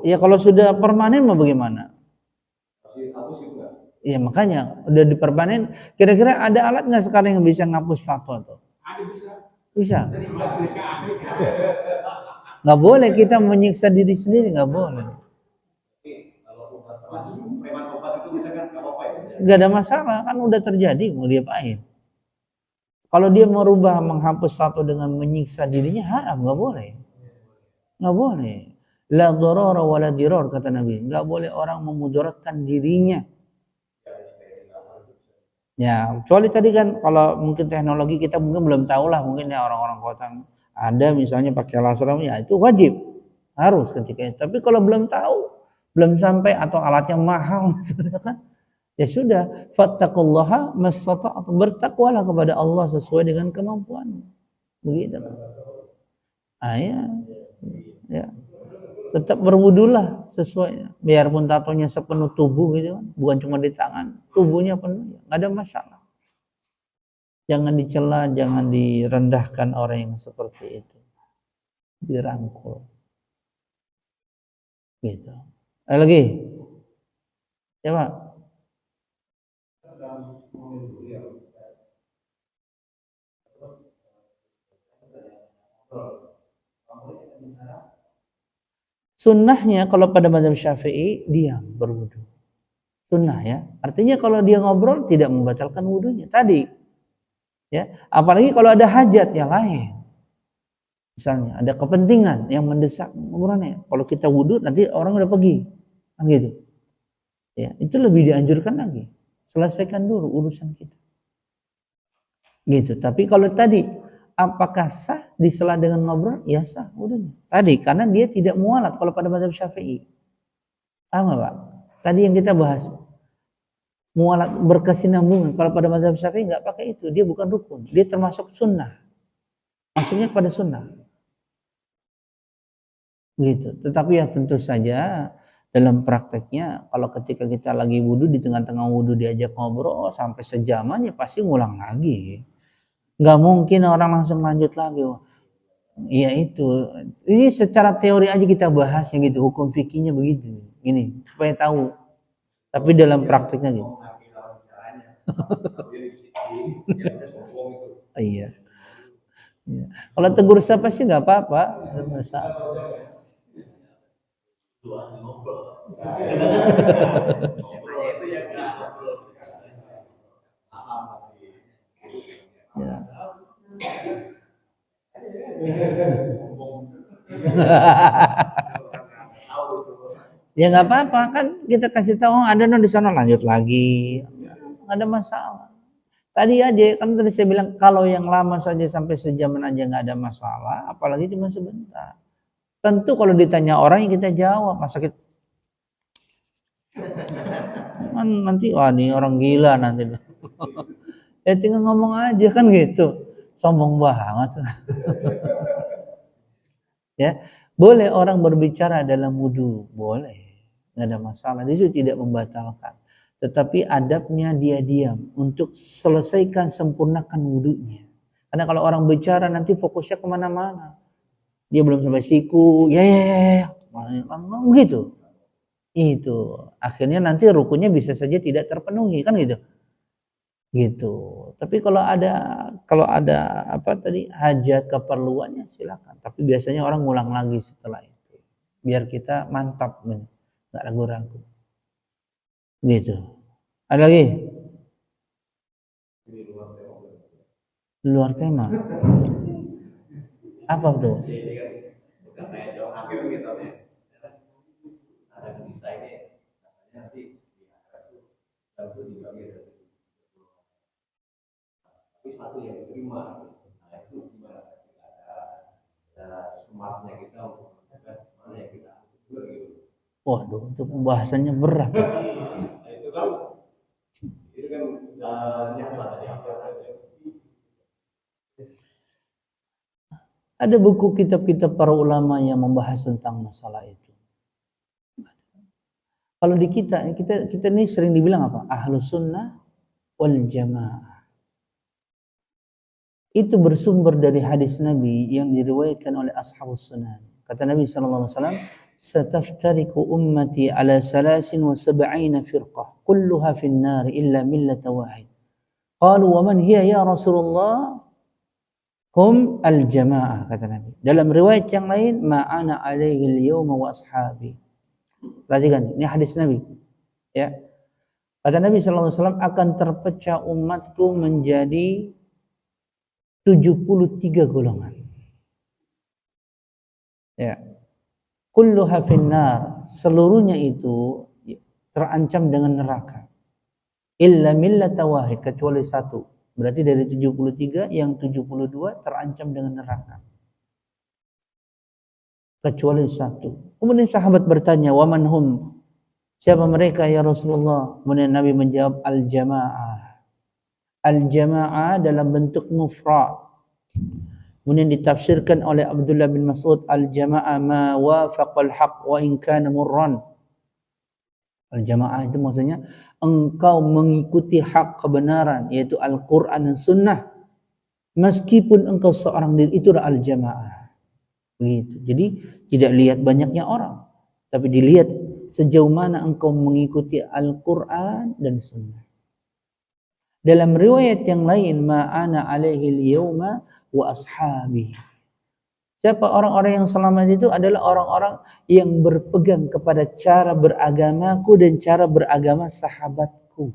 Ya kalau sudah permanen mau bagaimana? Iya makanya udah dipermanen. Kira-kira ada alat nggak sekarang yang bisa ngapus tato tuh? Bisa. Nggak boleh kita menyiksa diri sendiri, nggak boleh. Nggak ada masalah, kan udah terjadi, mau diapain? Kalau dia merubah menghapus tato dengan menyiksa dirinya haram, nggak boleh. Nggak boleh. La dharara wa la dirar kata Nabi. Nggak boleh orang memudaratkan dirinya. Ya, kecuali tadi kan kalau mungkin teknologi kita mungkin belum tahu lah, mungkin ya orang-orang kota ada misalnya pakai laser ya itu wajib harus ketika itu. Tapi kalau belum tahu, belum sampai atau alatnya mahal kan ya sudah, fattaqullaha mastata'tum, bertakwalah kepada Allah sesuai dengan kemampuan. Begitu. Ah ya. Tetap berwudulah sesuai, biarpun tatonya sepenuh tubuh gitu kan, bukan cuma di tangan, tubuhnya penuh, nggak ada masalah. Jangan dicela, jangan direndahkan orang yang seperti itu, dirangkul, gitu. Ada lagi, coba. Sunnahnya kalau pada mazhab Syafi'i diam berwudu. Sunnah ya. Artinya kalau dia ngobrol tidak membatalkan wudunya. Tadi ya, apalagi kalau ada hajat yang lain. Misalnya ada kepentingan yang mendesak ngobrolnya. Kalau kita wudu nanti orang udah pergi. Kan gitu. Ya, itu lebih dianjurkan lagi. Selesaikan dulu urusan kita. Gitu. Tapi kalau tadi apakah sah disela dengan ngobrol? Ya sah, wudunya. Tadi karena dia tidak mualat kalau pada mazhab Syafi'i. Paham Pak? Tadi yang kita bahas mualat berkesinambungan. Kalau pada mazhab Syafi'i nggak pakai itu, dia bukan rukun, dia termasuk sunnah. Maksudnya pada sunnah. Gitu. Tetapi ya tentu saja dalam prakteknya kalau ketika kita lagi wudu di tengah-tengah wudu diajak ngobrol sampai sejaman ya pasti ngulang lagi. Nggak mungkin orang langsung lanjut lagi. Iya itu. Ini secara teori aja kita bahasnya gitu, hukum fikihnya begitu. Ini supaya tahu. Tapi dalam praktiknya gitu. Iya. Ya. Kalau tegur siapa sih nggak apa-apa. Ya. Ya nggak apa-apa kan kita kasih tahu ada di sana lanjut lagi, nggak ada masalah. Tadi aja kan tadi saya bilang kalau yang lama saja sampai sejaman aja nggak ada masalah, apalagi cuma sebentar. Tentu kalau ditanya orang yang kita jawab, masa kita kan nanti wah nih orang gila nanti. Ya tinggal ngomong aja kan gitu, sombong banget. Ya boleh orang berbicara dalam wudu, boleh, nggak ada masalah. Itu tidak membatalkan. Tetapi adabnya dia diam untuk selesaikan sempurnakan wudunya. Karena kalau orang bicara nanti fokusnya kemana-mana. Dia belum sampai siku, ya, begitu. Itu akhirnya nanti rukunnya bisa saja tidak terpenuhi kan gitu. Gitu. Tapi kalau ada apa tadi hajat keperluannya silakan. Tapi biasanya orang ngulang lagi setelah itu. Biar kita mantap, nggak ragu-ragu. Gitu. Ada lagi? Luar tema. Apa tuh? Satu yang diterima, nah itu gimana ada smartnya kita untuk mana yang kita gitu. Waduh, untuk pembahasannya berat. Itu kan nyata tadi apa? Ada buku kitab-kitab para ulama yang membahas tentang masalah itu. Kalau di kita ini sering dibilang apa? Ahlus sunnah wal jamaah. Itu bersumber dari hadis Nabi yang diriwayatkan oleh ashabus sunan. Kata Nabi SAW, sataftariqu ummati ala 73 firqah kulluha fin nar illa millata wahid. Qalu wa man hiya ya Rasulullah? Hum al-jamaah, kata Nabi. Dalam riwayat yang lain, ma'ana alaihi al-yawma wa ashabi. Perhatikan, ini hadis Nabi. Ya. Kata Nabi SAW, akan terpecah umatku menjadi 73 golongan. Ya. Kulluha finnar, seluruhnya itu terancam dengan neraka. Illa millata wahid, kecuali satu. Berarti dari 73 yang 72 terancam dengan neraka. Kecuali satu. Kemudian sahabat bertanya, "Wa man hum?" Siapa mereka ya Rasulullah? Kemudian Nabi menjawab, al-jamaah. Al-jamaah dalam bentuk mufrad. Kemudian ditafsirkan oleh Abdullah bin Mas'ud, al-jamaah ma wafaqal haq wa in kana murran. Al-jamaah itu maksudnya engkau mengikuti hak kebenaran, yaitu Al-Quran dan Sunnah, meskipun engkau seorang diri, itulah al-jamaah. Begitu. Jadi tidak lihat banyaknya orang, tapi dilihat sejauh mana engkau mengikuti Al-Quran dan Sunnah. Dalam riwayat yang lain, ma'ana alaihi al-yawma wa ashabi. Siapa orang-orang yang selamat itu adalah orang-orang yang berpegang kepada cara beragamaku dan cara beragama sahabatku.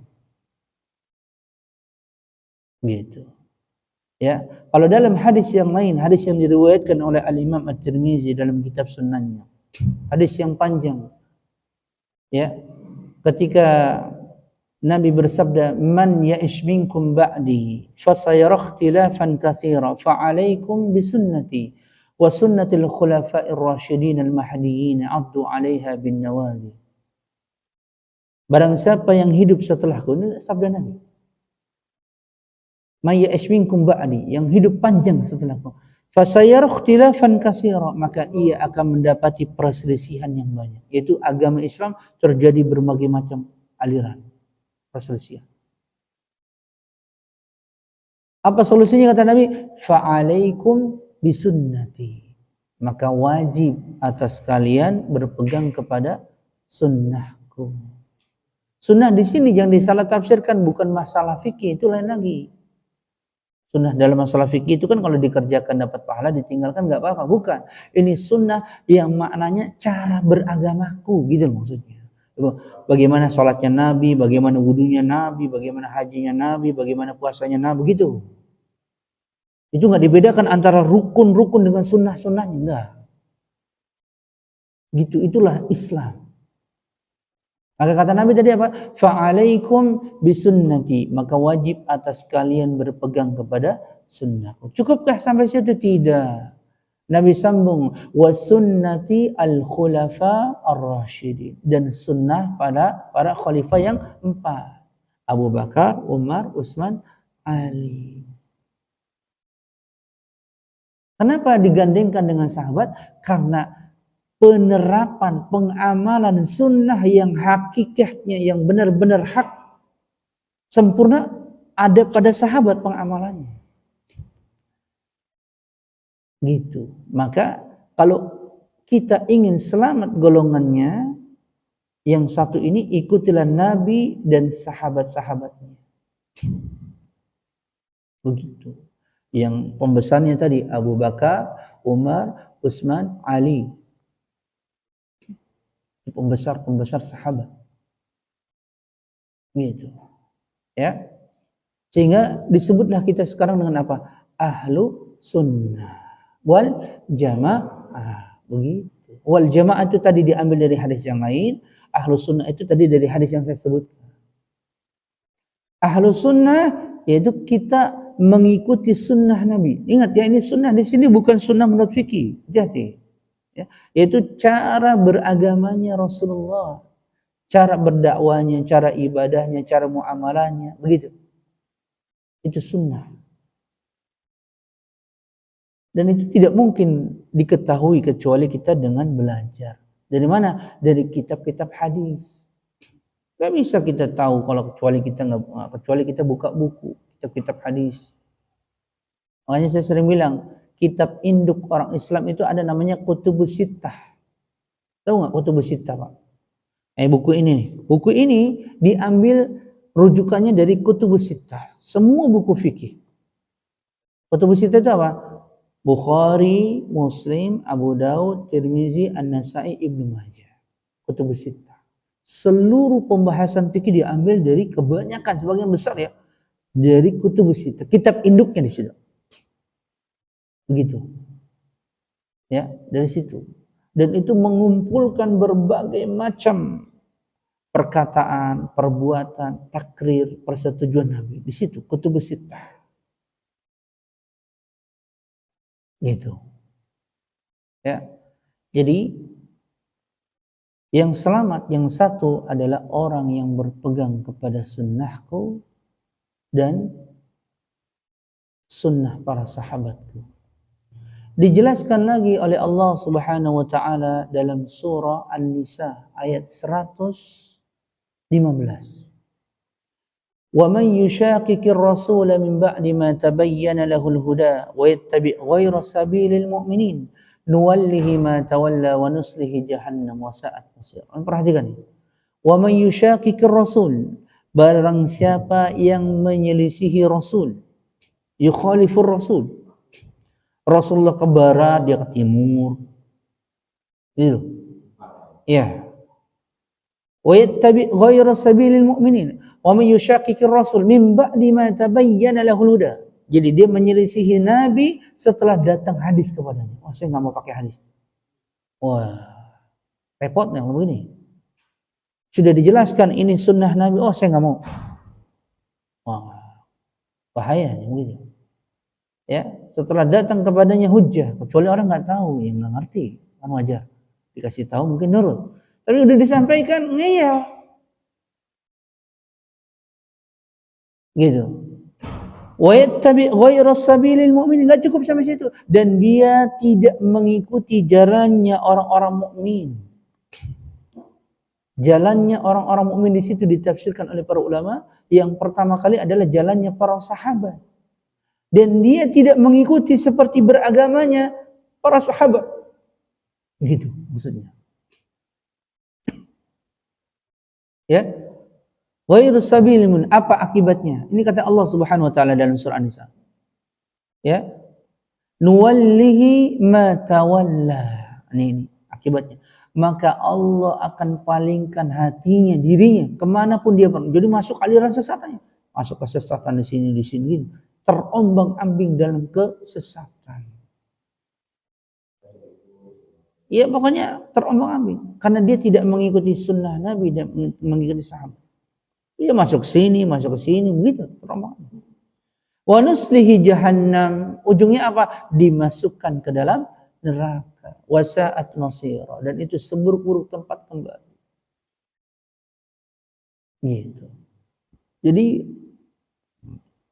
Gitu. Ya, kalau dalam hadis yang lain, hadis yang diriwayatkan oleh Al-Imam At-Tirmizi dalam kitab Sunnahnya, hadis yang panjang. Ya. Ketika Nabi bersabda, "Man ya'ish minkum ba'di fasayara ikhtilafan katsira fa'alaikum bisunnati wa sunnatil khulafa'ir rasyidin al-mahdiyyin 'addu 'alaiha bin nawajid." Barang siapa yang hidup setelahku, ini sabda Nabi. "Man ya'ish minkum ba'di", yang hidup panjang setelahku, fasayara ikhtilafan katsira, maka ia akan mendapati perselisihan yang banyak. Yaitu agama Islam terjadi berbagai macam aliran. Perselisihan. Apa solusinya kata Nabi? Fa'alaikum bisunnati. Maka wajib atas kalian berpegang kepada sunnahku. Sunnah di sini jangan disalah tafsirkan, bukan masalah fikih, itu lain lagi. Sunnah dalam masalah fikih itu kan kalau dikerjakan dapat pahala, ditinggalkan nggak apa-apa. Bukan. Ini sunnah yang maknanya cara beragamaku, gitu maksudnya. Bagaimana sholatnya Nabi, bagaimana wudunya Nabi, bagaimana hajinya Nabi, bagaimana puasanya Nabi, gitu. Itu nggak dibedakan antara rukun-rukun dengan sunnah-sunnahnya, enggak. Gitu, itulah Islam. Maka kata Nabi tadi apa? Fa'alaikum bisunnati, maka wajib atas kalian berpegang kepada sunnahku. Cukupkah sampai situ? Tidak. Nabi sambung, wa sunnati al-khulafa ar-rasyidin, dan sunnah pada para khalifah yang 4. Abu Bakar, Umar, Utsman, Ali. Kenapa digandengkan dengan sahabat? Karena penerapan, pengamalan sunnah yang hakikatnya, yang benar-benar hak, sempurna, ada pada sahabat pengamalannya. Gitu. Maka kalau kita ingin selamat golongannya, yang satu ini ikutilah Nabi dan sahabat-sahabatnya. Begitu. Yang pembesarnya tadi Abu Bakar, Umar, Utsman, Ali. Pembesar-pembesar sahabat. Gitu. Ya. Sehingga disebutlah kita sekarang dengan apa? Ahlu sunnah wal jamaah. Begitu. Wal jamaah itu tadi diambil dari hadis yang lain. Ahlu sunnah itu tadi dari hadis yang saya sebutkan. Ahlu sunnah yaitu kita mengikuti sunnah Nabi. Ingat ya, ini sunnah di sini bukan sunnah menurut fikih. Hati-hati. Ya, yaitu cara beragamanya Rasulullah, cara berdakwanya, cara ibadahnya, cara muamalahnya, begitu. Itu sunnah. Dan itu tidak mungkin diketahui kecuali kita dengan belajar. Dari mana? Dari kitab-kitab hadis. Gak bisa kita tahu kalau kecuali kita buka buku, kitab-kitab hadis. Makanya saya sering bilang, kitab induk orang Islam itu ada namanya Kutubus Sittah. Tahu nggak Kutubus Sittah, Pak? Buku ini nih. Buku ini diambil rujukannya dari Kutubus Sittah. Semua buku fikih. Kutubus Sittah itu apa? Bukhari, Muslim, Abu Daud, Tirmizi, An-Nasai, Ibnu Majah. Kutubus Sittah. Seluruh pembahasan fikih diambil dari kebanyakan, sebagian besar ya, dari Kutubus Sittah. Kitab induknya di situ. Begitu. Ya, dari situ. Dan itu mengumpulkan berbagai macam perkataan, perbuatan, takrir, persetujuan Nabi. Di situ Kutubus Sittah. Gitu. Ya. Jadi yang selamat yang satu adalah orang yang berpegang kepada sunnahku dan sunnah para sahabatku. Dijelaskan lagi oleh Allah Subhanahu wa taala dalam surah An-Nisa ayat 115. Wa man yushaqiqir rasula min ba'di ma tabayyana lahul huda wa yattabi' ghayra sabilil mu'minin nuwallihi ma tawalla wa nuslihi jahannam wa sa'at masir. Perhatikan ini. Wa man yushaqiqir rasul, barang siapa yang menyelisihi rasul, yukhalifur rasul. Rasulullah ke barat, dia ke timur. Gitu. Ya. Wa yattabi' ghayra sabilil mu'minin wa man yushaqiqir rasul min ba'di ma tabayyana lahul huda. Jadi dia menyelisihi Nabi setelah datang hadis kepadanya. Oh, saya enggak mau pakai hadis. Wah, repotnya begini. Sudah dijelaskan ini sunnah Nabi. Oh, saya enggak mau. Wah, bahaya begitu. Ya, setelah datang kepadanya hujjah, kecuali orang nggak tahu, yang nggak ngerti, kan wajar. Dikasih tahu mungkin nurut. Tapi udah disampaikan ngeyel. Gitu. Wa yattabi' ghayra sabilil mu'minin, enggak cukup sampai situ, dan dia tidak mengikuti jalannya orang-orang mukmin. Jalannya orang-orang mukmin di situ ditafsirkan oleh para ulama, yang pertama kali adalah jalannya para sahabat. Dan dia tidak mengikuti seperti beragamanya para sahabat. Begitu maksudnya. Ya. Ghairus sabilin, apa akibatnya? Ini kata Allah Subhanahu wa taala dalam surah An-Nisa. Ya. Nuwallihi ma tawalla. Ini akibatnya. Maka Allah akan palingkan hatinya, dirinya kemanapun dia pergi. Jadi masuk aliran sesatnya. Masuk kesesatan di sini gini. Terombang-ambing dalam kesesatan. Ya pokoknya terombang-ambing. Karena dia tidak mengikuti sunnah Nabi dan mengikuti sahabat. Dia masuk sini, masuk ke sini, begitu terombang-ambing. Wa nuslihi jahannam. Ujungnya apa? Dimasukkan ke dalam neraka. Wa sa'at masira. Dan itu seburuk-buruk tempat kembali. Gitu. Jadi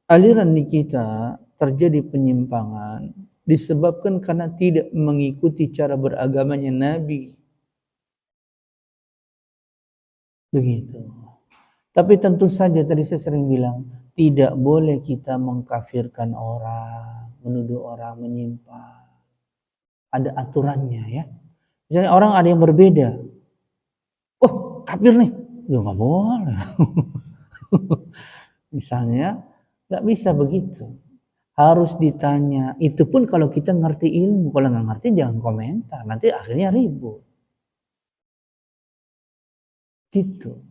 aliran di kita terjadi penyimpangan disebabkan karena tidak mengikuti cara beragamanya Nabi. Begitu. Tapi tentu saja tadi saya sering bilang, tidak boleh kita mengkafirkan orang, menuduh orang menyimpang. Ada aturannya ya. Misalnya orang ada yang berbeda. Oh, kafir nih. Ya nggak boleh. Misalnya, nggak bisa begitu. Harus ditanya. Itu pun kalau kita ngerti ilmu. Kalau nggak ngerti jangan komentar. Nanti akhirnya ribut. Gitu.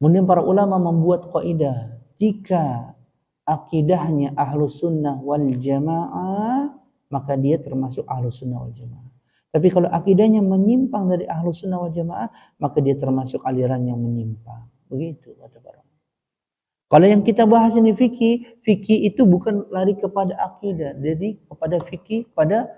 Kemudian para ulama membuat kaidah. Jika akidahnya ahlus sunnah wal jamaah, maka dia termasuk ahlus sunnah wal jamaah. Tapi kalau akidahnya menyimpang dari ahlus sunnah wal jamaah, maka dia termasuk aliran yang menyimpang. Begitu kata para ulama. Kalau yang kita bahas ini fikih itu bukan lari kepada akidah, jadi kepada fikih pada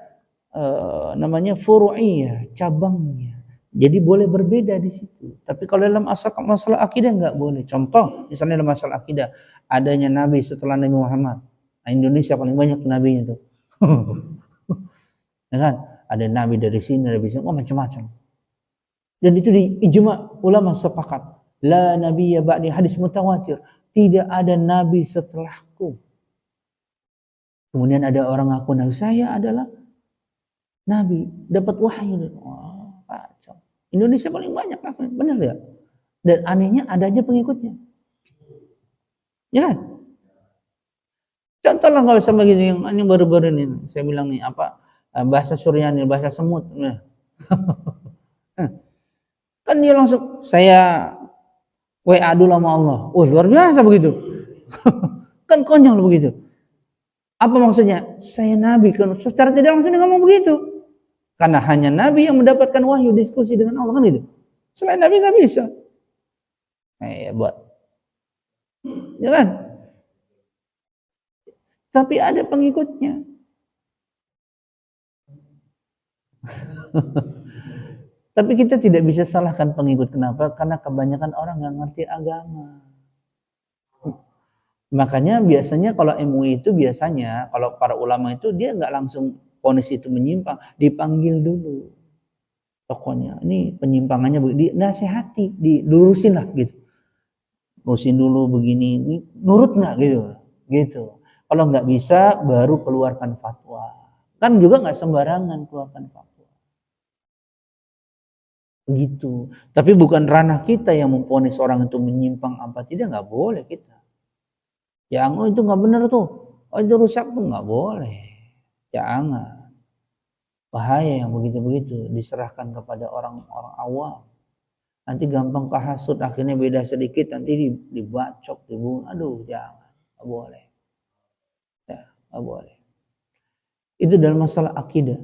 namanya furu'iyah, cabangnya. Jadi boleh berbeda di situ. Tapi kalau dalam masalah akidah enggak boleh. Contoh, misalnya dalam masalah akidah, adanya nabi setelah Nabi Muhammad. Nah, Indonesia paling banyak nabinya tuh. Ya kan? Ada nabi dari sini, dari sini, macam-macam. Dan itu di ijma ulama sepakat. La nabiyya ba'di, hadis mutawatir. Tidak ada nabi setelahku. Kemudian ada orang ngaku nabi, saya adalah nabi, dapat wahyu. Indonesia paling banyak kafir, benar ya? Dan anehnya ada aja pengikutnya. Ya kan? Contoh lah nggak usah begini yang baru-baru ini. Saya bilang nih bahasa Suryani, bahasa semut. Nah. Kan dia langsung saya WA dulu sama Allah. Oh luar biasa begitu. Kan konyol begitu. Apa maksudnya? Saya Nabi kan secara tidak langsung dia ngomong begitu. Karena hanya Nabi yang mendapatkan wahyu diskusi dengan Allah kan itu. Selain Nabi nggak bisa. Buat. Ya kan? Tapi ada pengikutnya. Tapi kita tidak bisa salahkan pengikut. Kenapa? Karena kebanyakan orang nggak ngerti agama. Makanya biasanya kalau MUI itu biasanya kalau para ulama itu dia nggak langsung vonis itu menyimpang, dipanggil dulu tokohnya. Ini penyimpangannya dinasehati, dilurusin lah gitu. Lurusin dulu begini, ini nurut nggak gitu. Kalau nggak bisa baru keluarkan fatwa. Kan juga nggak sembarangan keluarkan fatwa. Begitu. Tapi bukan ranah kita yang memvonis orang itu menyimpang apa tidak, nggak boleh kita. Yang itu nggak benar tuh, itu rusak tuh nggak boleh. Jangan. Bahaya yang begitu-begitu diserahkan kepada orang-orang awam. Nanti gampang kehasut, akhirnya beda sedikit nanti dibacok, dibunuh. Aduh, jangan, nggak boleh. Ya, nggak boleh. Itu dalam masalah akidah.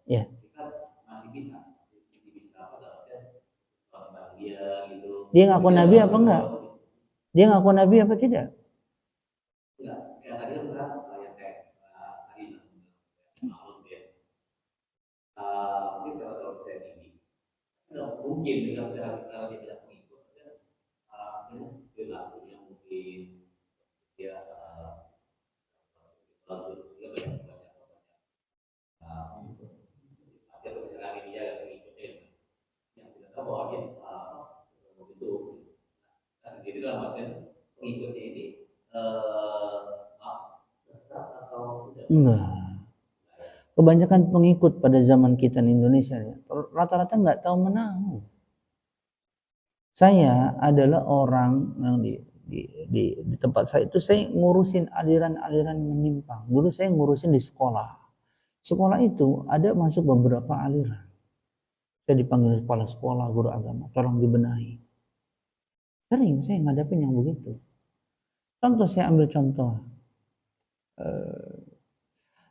Ya. Dia ngaku nabi apa enggak? Dia ngaku nabi apa tidak? Mungkin dengan cara dia tidak mengikut, perilaku yang mungkin dia ada kesalahan dia yang mengikuti yang tidak tahu bahwa dia begitu sendiri dalam artian pengikutnya ini sesat atau tidak? Enggak. Kebanyakan pengikut pada zaman kita di Indonesia rata-rata nggak tahu menahu. Saya adalah orang yang di tempat saya itu saya ngurusin aliran-aliran menyimpang. Dulu saya ngurusin di sekolah. Sekolah itu ada masuk beberapa aliran. Saya dipanggil kepala sekolah, guru agama, tolong dibenahi. Sering saya ngadapin yang begitu. Contoh saya ambil contoh.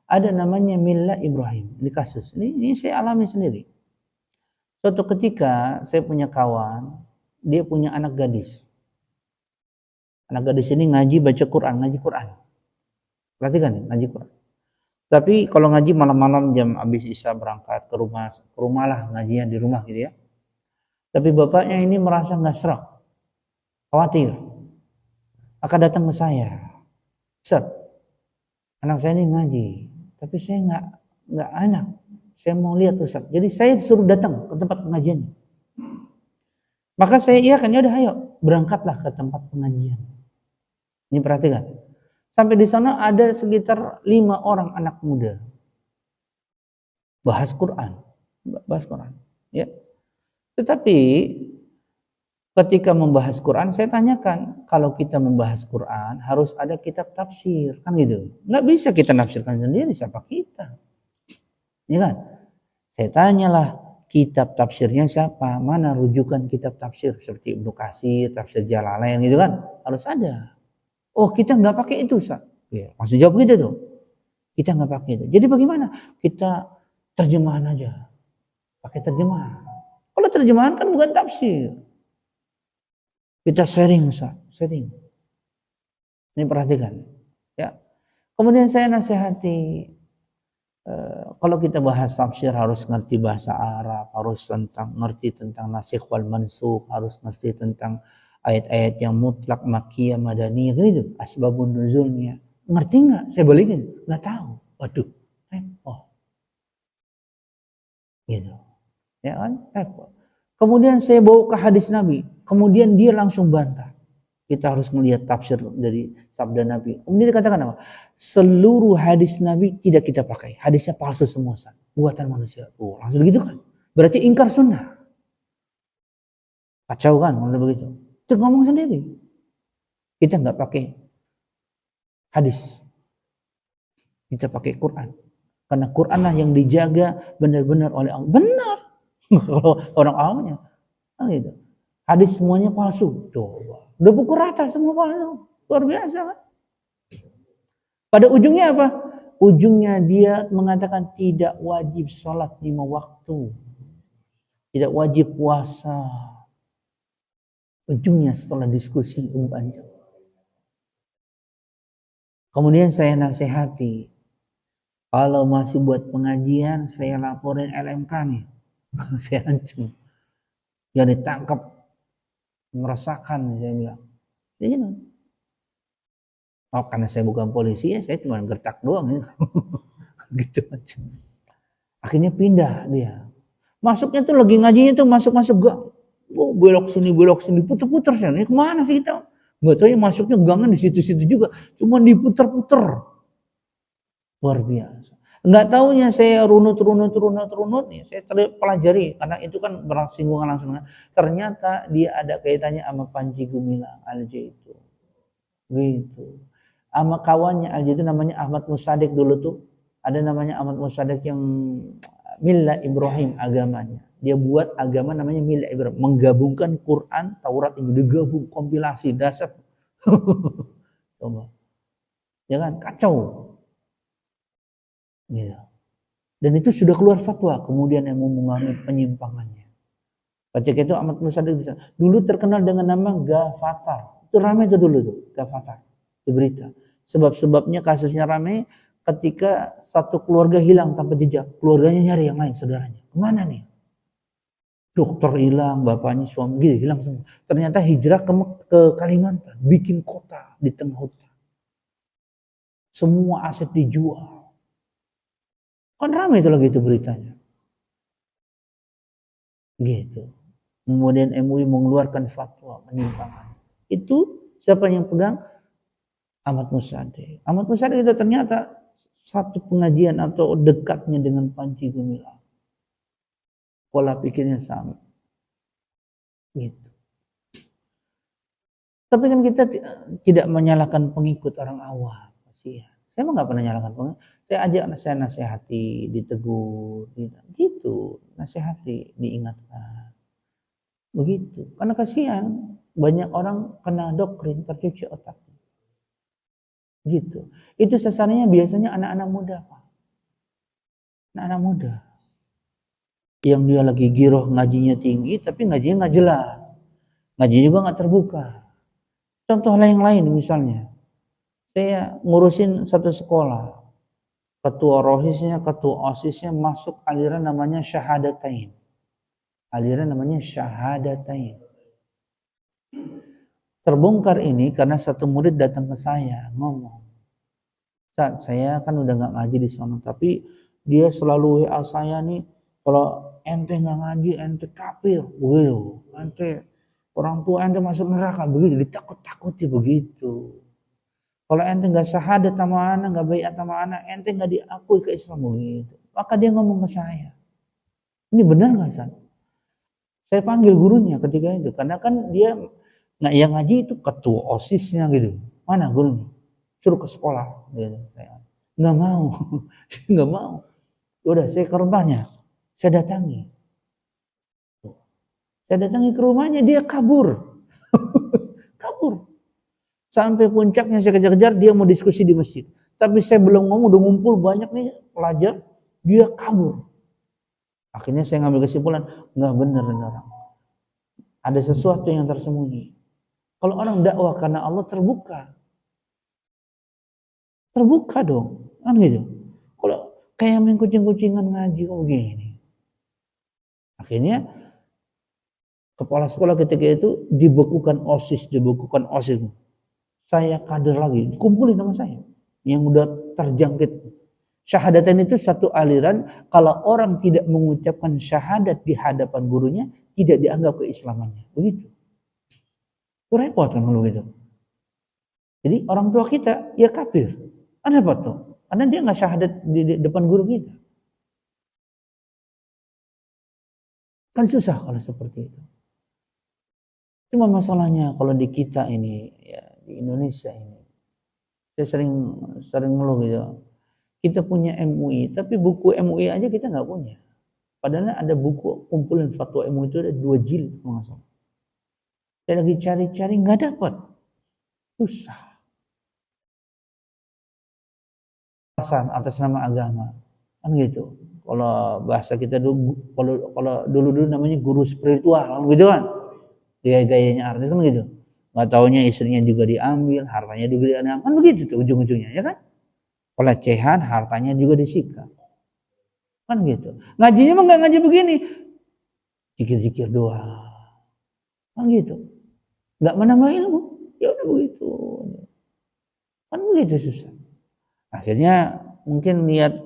Ada namanya Milla Ibrahim di kasus. Ini saya alami sendiri. Suatu ketika saya punya kawan, dia punya anak gadis. Anak gadis ini ngaji baca Quran, ngaji Quran. Perhatikan nih, ngaji Quran. Tapi kalau ngaji malam-malam jam habis Isya berangkat ke rumah lah ngajinya di rumah gitu ya. Tapi bapaknya ini merasa nggak serak, khawatir, akan datang ke saya. Ustaz, anak saya ini ngaji, tapi saya nggak enak. Saya mau lihat Ustaz. Jadi saya disuruh datang ke tempat pengajiannya. Maka saya iakan, ya udah ayo berangkatlah ke tempat pengajian. Ini perhatikan. Sampai di sana ada sekitar 5 orang anak muda. Bahas Quran. Ya. Tetapi ketika membahas Quran, saya tanyakan, kalau kita membahas Quran harus ada kitab tafsir, kan gitu. Nggak bisa kita nafsirkan sendiri, siapa kita? Ya kan? Saya tanyalah, kitab tafsirnya siapa? Mana rujukan kitab tafsir seperti Ibnu Katsir, tafsir Jalalain gitu kan? Harus ada. Oh, kita nggak pakai itu, Ustaz. Ya, maksud jawab gitu tuh. Kita nggak pakai itu. Jadi bagaimana? Kita terjemahan aja. Pakai terjemahan. Kalau terjemahan kan bukan tafsir. Kita sharing, Ustaz. Sharing. Ini perhatikan. Ya. Kemudian saya nasihati, kalau kita bahas tafsir harus ngerti bahasa Arab, harus ngerti tentang nasikh wal mansukh, harus ngerti tentang ayat-ayat yang mutlak, makkiyah, madaniyah, gitu. Asbabun nuzulnya. Ngerti nggak? Saya balikin. Nggak tahu. Waduh. Oh. Gitu. Ya kan? Repot. Kemudian saya bawa ke hadis Nabi, kemudian dia langsung bantah. Kita harus melihat tafsir dari sabda Nabi. Kemudian dikatakan apa? Seluruh hadis Nabi tidak kita pakai. Hadisnya palsu semua, buatan manusia. Oh, langsung begitu kan? Berarti ingkar sunnah. Kacau kan kalau begitu. Itu ngomong sendiri. Kita nggak pakai hadis. Kita pakai Quran. Karena Quran lah yang dijaga benar-benar oleh Allah. Benar. Kalau orang awamnya. Nah, gitu. Hadis semuanya palsu. Coba. Udah pukul rata semua palsu. Luar biasa kan. Pada ujungnya apa? Ujungnya dia mengatakan tidak wajib sholat 5 waktu. Tidak wajib puasa. Ujungnya setelah diskusi panjang. Kemudian saya nasihati. Kalau masih buat pengajian, saya laporin LMK nih. Saya ancam. Ya ditangkap. Meresahkan, saya bilang. Ya gitu. Oh, karena saya bukan polisi ya, saya cuma gertak doang ya. Gitu aja. Akhirnya pindah dia. Masuknya tuh lagi ngajinya tuh masuk-masuk gang. Oh, belok sini, puter-puter sih. Ini kemana sih kita? Nggak tahu ya masuknya gangnya di situ-situ juga. Cuma diputer-puter. Luar biasa. Nggak taunya saya runut nih. Saya pelajari karena itu kan bersinggungan langsung. Ternyata dia ada kaitannya sama Panji Gumilang Alje itu. Gitu. Sama kawannya Alje itu namanya Ahmad Musadik dulu tuh. Ada namanya Ahmad Musadik yang Millah Ibrahim agamanya. Dia buat agama namanya Millah Ibrahim. Menggabungkan Quran, Taurat, Injil. Digabung, kompilasi, dasar. Coba. Ya kan? Kacau. Ya. Dan itu sudah keluar fatwa. Kemudian yang memahami penyimpangannya. Baca itu Ahmad Musadik bisa. Dulu terkenal dengan nama Ghafatar. Itu ramai itu dulu tuh. Ghafatar. Di berita. Sebab-sebabnya kasusnya ramai. Ketika satu keluarga hilang tanpa jejak, keluarganya nyari yang lain, saudaranya. Kemana nih? Dokter hilang, bapaknya, suami, gitu, hilang semua. Ternyata hijrah ke Kalimantan, bikin kota di tengah hutan. Semua aset dijual. Kan ramai itu lagi itu beritanya. Gitu. Kemudian MUI mengeluarkan fatwa penyimpangan. Itu siapa yang pegang? Ahmad Musadik. Ahmad Musadik itu ternyata satu pengajian atau dekatnya dengan Panji Gumilang. Pola pikirnya sama. Gitu. Tapi kan kita tidak menyalahkan pengikut orang awam. Saya mah nggak pernah nyalahkan pengikut. Saya ajak, saya nasihati, ditegur, gitu. Nasihati, diingatkan. Begitu. Karena kasihan banyak orang kena doktrin, tercuci otak. Gitu. Itu sasarannya biasanya anak-anak muda, Pak. Anak-anak muda. Yang dia lagi giroh ngajinya tinggi, tapi ngajinya nggak jelas. Ngaji juga nggak terbuka. Contoh yang lain misalnya. Saya ngurusin satu sekolah. Ketua rohisnya, ketua osisnya masuk aliran namanya syahadatain. Aliran namanya syahadatain. Terbongkar ini karena satu murid datang ke saya ngomong, Ustaz, saya kan udah nggak ngaji di sana, tapi dia selalu WA saya nih, kalau ente nggak ngaji, ente kafir, begitu, ente orang tua ente masuk neraka, begitu, ditakut-takuti begitu. Kalau ente nggak syahadat sama anak, nggak baiat sama anak, ente nggak diakui ke Islam, begitu. Maka dia ngomong ke saya, ini benar nggak Ustaz? Saya panggil gurunya ketika itu, karena kan dia nah yang ngaji itu ketua OSISnya gitu. Mana gurunya? Suruh ke sekolah. Gitu. Nggak mau. Nggak mau. Udah saya ke rumahnya. Saya datangi. Saya datangi ke rumahnya, dia kabur. Kabur. Sampai puncaknya saya kejar-kejar, dia mau diskusi di masjid. Tapi saya belum ngomong, udah ngumpul banyak nih pelajar, dia kabur. Akhirnya saya ngambil kesimpulan, nggak benar ini orang. Ada sesuatu yang tersembunyi. Kalau orang dakwah karena Allah terbuka. Terbuka dong. Kan gitu. Kalau kayak main kucing-kucingan ngaji kok begini. Akhirnya kepala sekolah ketika itu dibekukan OSIS. Saya kader lagi. Dikumpulin sama saya. Yang udah terjangkit. Syahadatain itu satu aliran, kalau orang tidak mengucapkan syahadat di hadapan gurunya, tidak dianggap keislamannya. Begitu. Itu repot kan kalau gitu. Jadi orang tua kita, ya kafir. Kan repot tuh. Karena dia nggak syahadat di depan guru kita. Kan susah kalau seperti itu. Cuma masalahnya kalau di kita ini, ya di Indonesia ini, saya sering ngeluh gitu. Kita punya MUI, tapi buku MUI aja kita nggak punya. Padahal ada buku kumpulan fatwa MUI itu ada 2 jilid kalau nggak salah. Saya lagi cari-cari nggak dapat, susah. Atas nama agama, kan gitu. Kalau bahasa kita dulu, kalau dulu namanya guru spiritual, gitu kan? Gaya-gayanya artis kan gitu. Nggak taunya istrinya juga diambil, hartanya juga diambil, kan begitu tuh ujung-ujungnya, ya kan? Pelecehan, hartanya juga disita. Kan gitu. Ngajinya mah nggak ngaji begini. Zikir-zikir doang. Kan gitu. Nggak menambah ilmu. Ya udah begitu. Kan begitu susah. Akhirnya mungkin lihat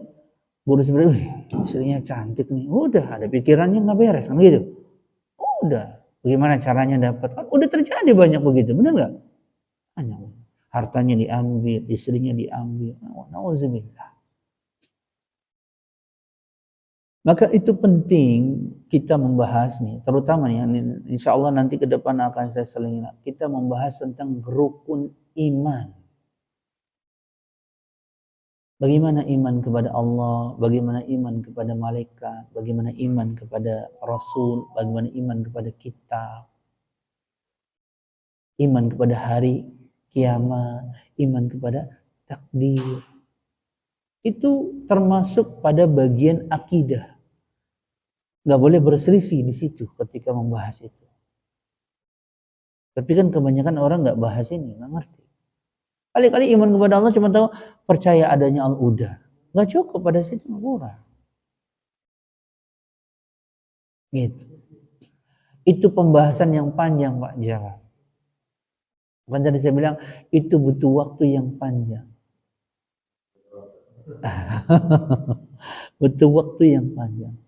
guru sebenarnya, istrinya cantik nih. Udah, ada pikirannya nggak beres kan gitu. Udah. Bagaimana caranya dapat? Kan udah terjadi banyak begitu. Benar nggak? Banyak. Hartanya diambil, istrinya diambil. Nauzubillah. Maka itu penting kita membahas nih, terutama nih, insya Allah nanti ke depan akan saya selingi. Kita membahas tentang rukun iman. Bagaimana iman kepada Allah, bagaimana iman kepada malaikat, bagaimana iman kepada Rasul, bagaimana iman kepada kitab, iman kepada hari kiamat, iman kepada takdir. Itu termasuk pada bagian akidah. Nggak boleh berselisih di situ ketika membahas itu. Tapi kan kebanyakan orang nggak bahas ini, nggak ngerti. Kali-kali iman kepada Allah cuma tahu percaya adanya Allah, udah. Nggak cukup, pada situ kurang. Gitu. Itu pembahasan yang panjang, Pak Jawa. Bukan tadi saya bilang itu butuh waktu yang panjang. Butuh waktu yang panjang.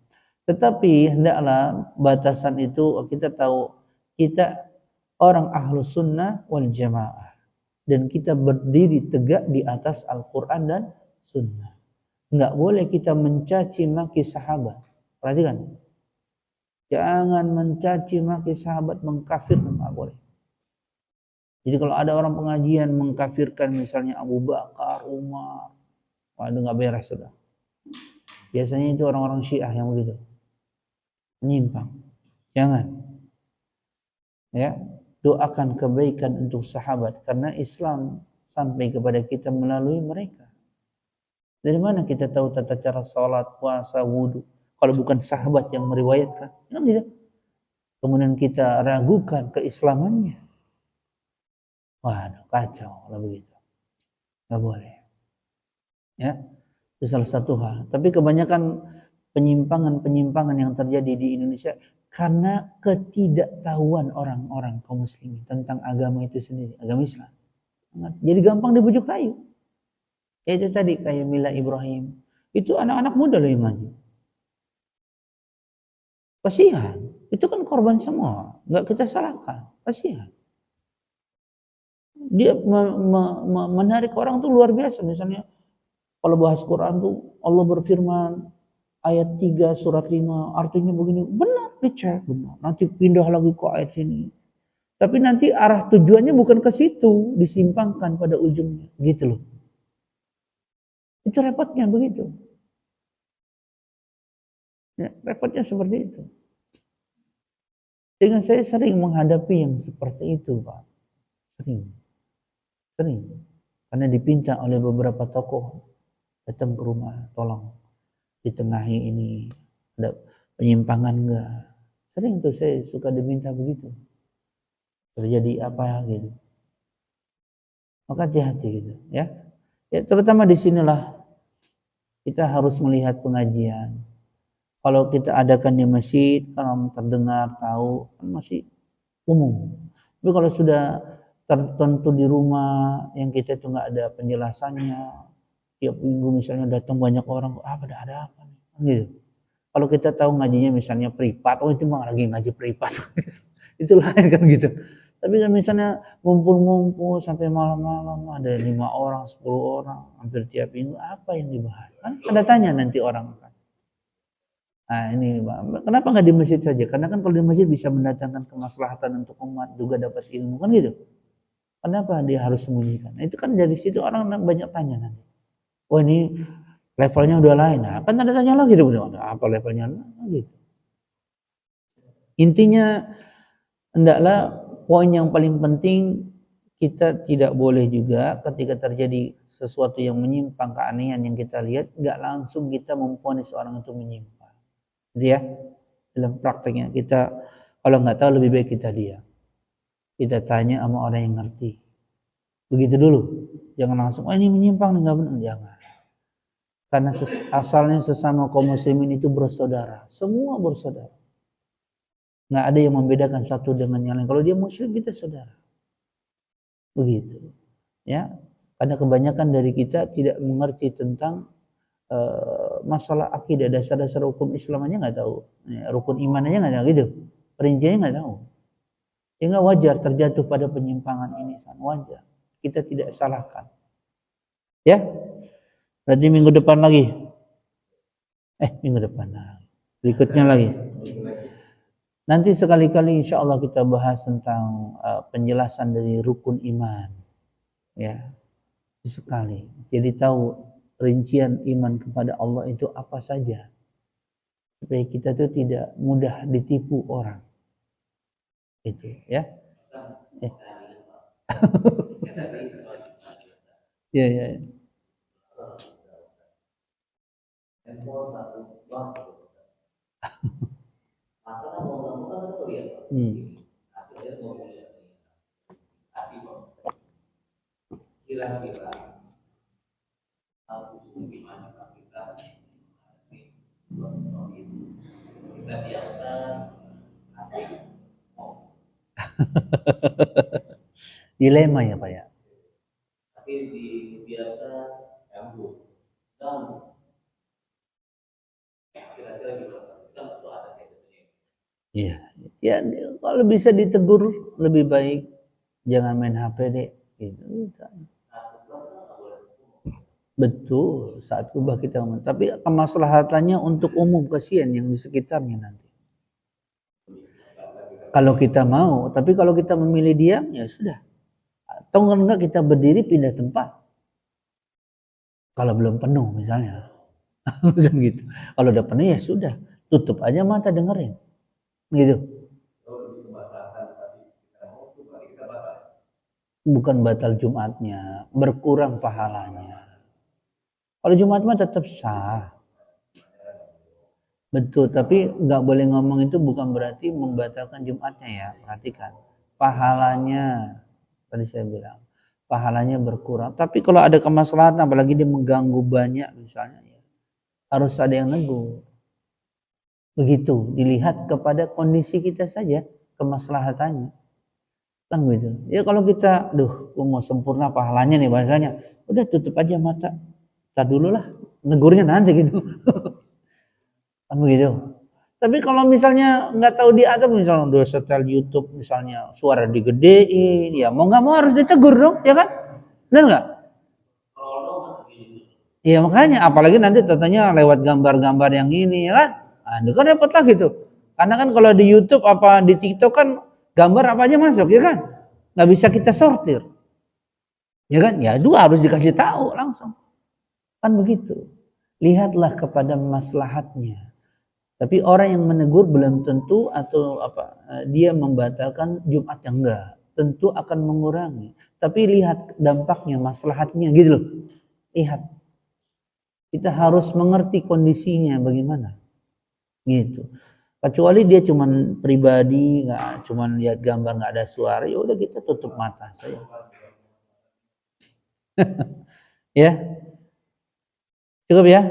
Tetapi hendaklah batasan itu kita tahu, kita orang ahlus sunnah wal jamaah, dan kita berdiri tegak di atas Al-Quran dan sunnah. Nggak boleh kita mencaci maki sahabat. Perhatikan, jangan mencaci maki sahabat, mengkafirkan, nggak boleh. Jadi kalau ada orang pengajian mengkafirkan misalnya Abu Bakar, Umar, waduh nggak beres sudah. Biasanya itu orang-orang Syiah yang begitu, menyimpang. Jangan. Ya, doakan kebaikan untuk sahabat karena Islam sampai kepada kita melalui mereka. Dari mana kita tahu tata cara sholat, puasa, wudhu kalau bukan sahabat yang meriwayatkan? Kan tidak. Kemudian kita ragukan keislamannya. Waduh, kacau kalau begitu. Nggak boleh. Ya, itu salah satu hal. Tapi kebanyakan penyimpangan-penyimpangan yang terjadi di Indonesia karena ketidaktahuan orang-orang kaum muslimin tentang agama itu sendiri, agama Islam. Jadi gampang dibujuk rayu. Itu tadi kayak Mila Ibrahim, itu anak-anak muda loh yang maju. Kasihan, itu kan korban semua, nggak kita salahkan, kasihan. Dia menarik orang tuh luar biasa. Misalnya kalau bahas Quran tuh Allah berfirman ayat 3 surat 5 artinya begini, benar, dicek benar. Nanti pindah lagi ke ayat ini. Tapi nanti arah tujuannya bukan ke situ, disimpangkan pada ujungnya, gitu loh. Itu repotnya begitu. Ya, repotnya seperti itu. Dengan saya sering menghadapi yang seperti itu, Pak. Sering. Karena dipinta oleh beberapa tokoh datang ke rumah, tolong ditengahi ini, ada penyimpangan enggak. Sering tuh saya suka diminta begitu. Terjadi apa gitu. Maka hati-hati gitu, ya. Ya, terutama di sinilah kita harus melihat pengajian. Kalau kita adakan di masjid, kalau terdengar tahu kan masih umum. Tapi kalau sudah tertentu di rumah yang kita itu nggak ada penjelasannya, tiap minggu misalnya datang banyak orang, ada apa nih? Gitu. Kalau kita tahu ngajinya misalnya privat, oh itu mah lagi ngaji privat. Itu lain kan gitu. Tapi kan misalnya ngumpul-ngumpul sampai malam-malam ada 5 orang, 10 orang hampir tiap minggu, apa yang dibahas? Kan ada tanya nanti orang kan. Nah ini kenapa nggak di masjid saja? Karena kan kalau di masjid bisa mendatangkan kemaslahatan untuk umat, juga dapat ilmu kan gitu. Kenapa dia harus sembunyikan? Nah, itu kan dari situ orang banyak tanya nanti. Oh ini levelnya udah lain. Nah, kan ada tanya lagi tuh, apa levelnya gitu. Intinya hendaklah poin yang paling penting, kita tidak boleh juga ketika terjadi sesuatu yang menyimpang, keanehan yang kita lihat, nggak langsung kita memvonis orang itu menyimpang. Jadi ya, dalam prakteknya kita kalau nggak tahu lebih baik kita diam. Kita tanya sama orang yang ngerti. Begitu dulu. Jangan langsung, oh ini menyimpang nih, nggak benar. Jangan. Karena asalnya sesama kaum muslimin itu bersaudara. Semua bersaudara. Nggak ada yang membedakan satu dengan yang lain. Kalau dia muslim, kita saudara. Begitu. Ya. Karena kebanyakan dari kita tidak mengerti tentang masalah akidah, dasar-dasar hukum Islam aja nggak tahu. Ya, rukun iman aja nggak tahu gitu. Perinciannya nggak tahu. Sehingga wajar terjatuh pada penyimpangan ini. Wajar. Kita tidak salahkan. Ya. Berarti minggu depan lagi. Minggu depan lagi. Berikutnya lagi. Nanti sekali-kali insya Allah kita bahas tentang penjelasan dari rukun iman. Ya. Sekali. Jadi tahu rincian iman kepada Allah itu apa saja. Supaya kita tuh tidak mudah ditipu orang. Itu ya. Ya, ya. Kira-kira gimana kita biarkan Dilema ya Pak ya. Tapi dibiarkan ganggu. Kira-kira gimana? Kan perlu ada kayak. Iya. Ya kalau bisa ditegur lebih baik. Jangan main HP deh. Gitu. Betul, saat kubah kita umum. Tapi kemaslahatannya untuk umum, kasihan yang di sekitarnya nanti. Kalau kita mau, tapi kalau kita memilih diam, ya sudah. Atau enggak kita berdiri pindah tempat. Kalau belum penuh misalnya. Kan gitu. Kalau udah penuh ya sudah. Tutup aja mata dengerin. Gitu. Bukan batal Jumatnya, berkurang pahalanya. Kalau Jumat mah tetap sah. Betul, tapi nggak boleh ngomong itu bukan berarti membatalkan Jumatnya ya. Perhatikan. Pahalanya, tadi saya bilang, pahalanya berkurang. Tapi kalau ada kemaslahatan, apalagi dia mengganggu banyak misalnya, ya, harus ada yang negur. Begitu, dilihat kepada kondisi kita saja, kemaslahatannya. Kan gitu. Ya kalau kita, mau sempurna pahalanya nih bahasanya, udah tutup aja mata. Tar dulu lah, negurnya nanti gitu. Kan begitu. Tapi kalau misalnya nggak tahu diatur, misalnya udah setel YouTube misalnya suara digedein, ya mau nggak mau harus ditegur dong, ya kan? Benar nggak? Iya makanya, apalagi nanti katanya lewat gambar-gambar yang ini, ya kan? Nah, itu kan repot lagi tuh. Karena kan kalau di YouTube apa di TikTok kan gambar apa aja masuk, ya kan? Nggak bisa kita sortir, ya kan? Ya itu harus dikasih tahu langsung. Kan begitu. Lihatlah kepada maslahatnya. Tapi orang yang menegur belum tentu atau dia membatalkan Jumat yang enggak. Tentu akan mengurangi. Tapi lihat dampaknya, maslahatnya gitu loh. Lihat. Kita harus mengerti kondisinya bagaimana. Gitu. Kecuali dia cuman pribadi, nggak cuman lihat gambar nggak ada suara, ya udah kita tutup mata saja. Ya. Cukup ya?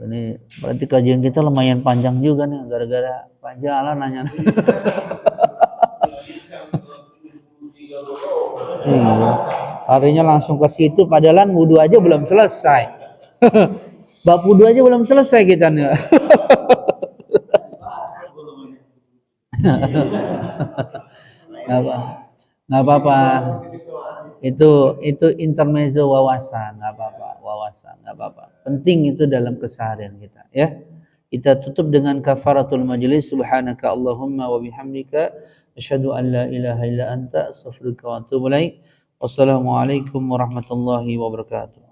Ini berarti kajian kita lumayan panjang juga nih, gara-gara Pak Jalan nanya. Iya. Larinya langsung ke situ, padahal wudhu aja belum selesai. Bab wudhu aja belum selesai kita nih. Nggak apa-apa. Itu intermezzo wawasan, nggak apa-apa. Wawasan, nggak apa-apa. Penting itu dalam keseharian kita, ya. Kita tutup dengan kafaratul majlis. Subhanaka Allahumma wa bihamdika asyhadu an la ilaha illa anta astaghfiruka wa atubu ilaik. Wassalamualaikum warahmatullahi wabarakatuh.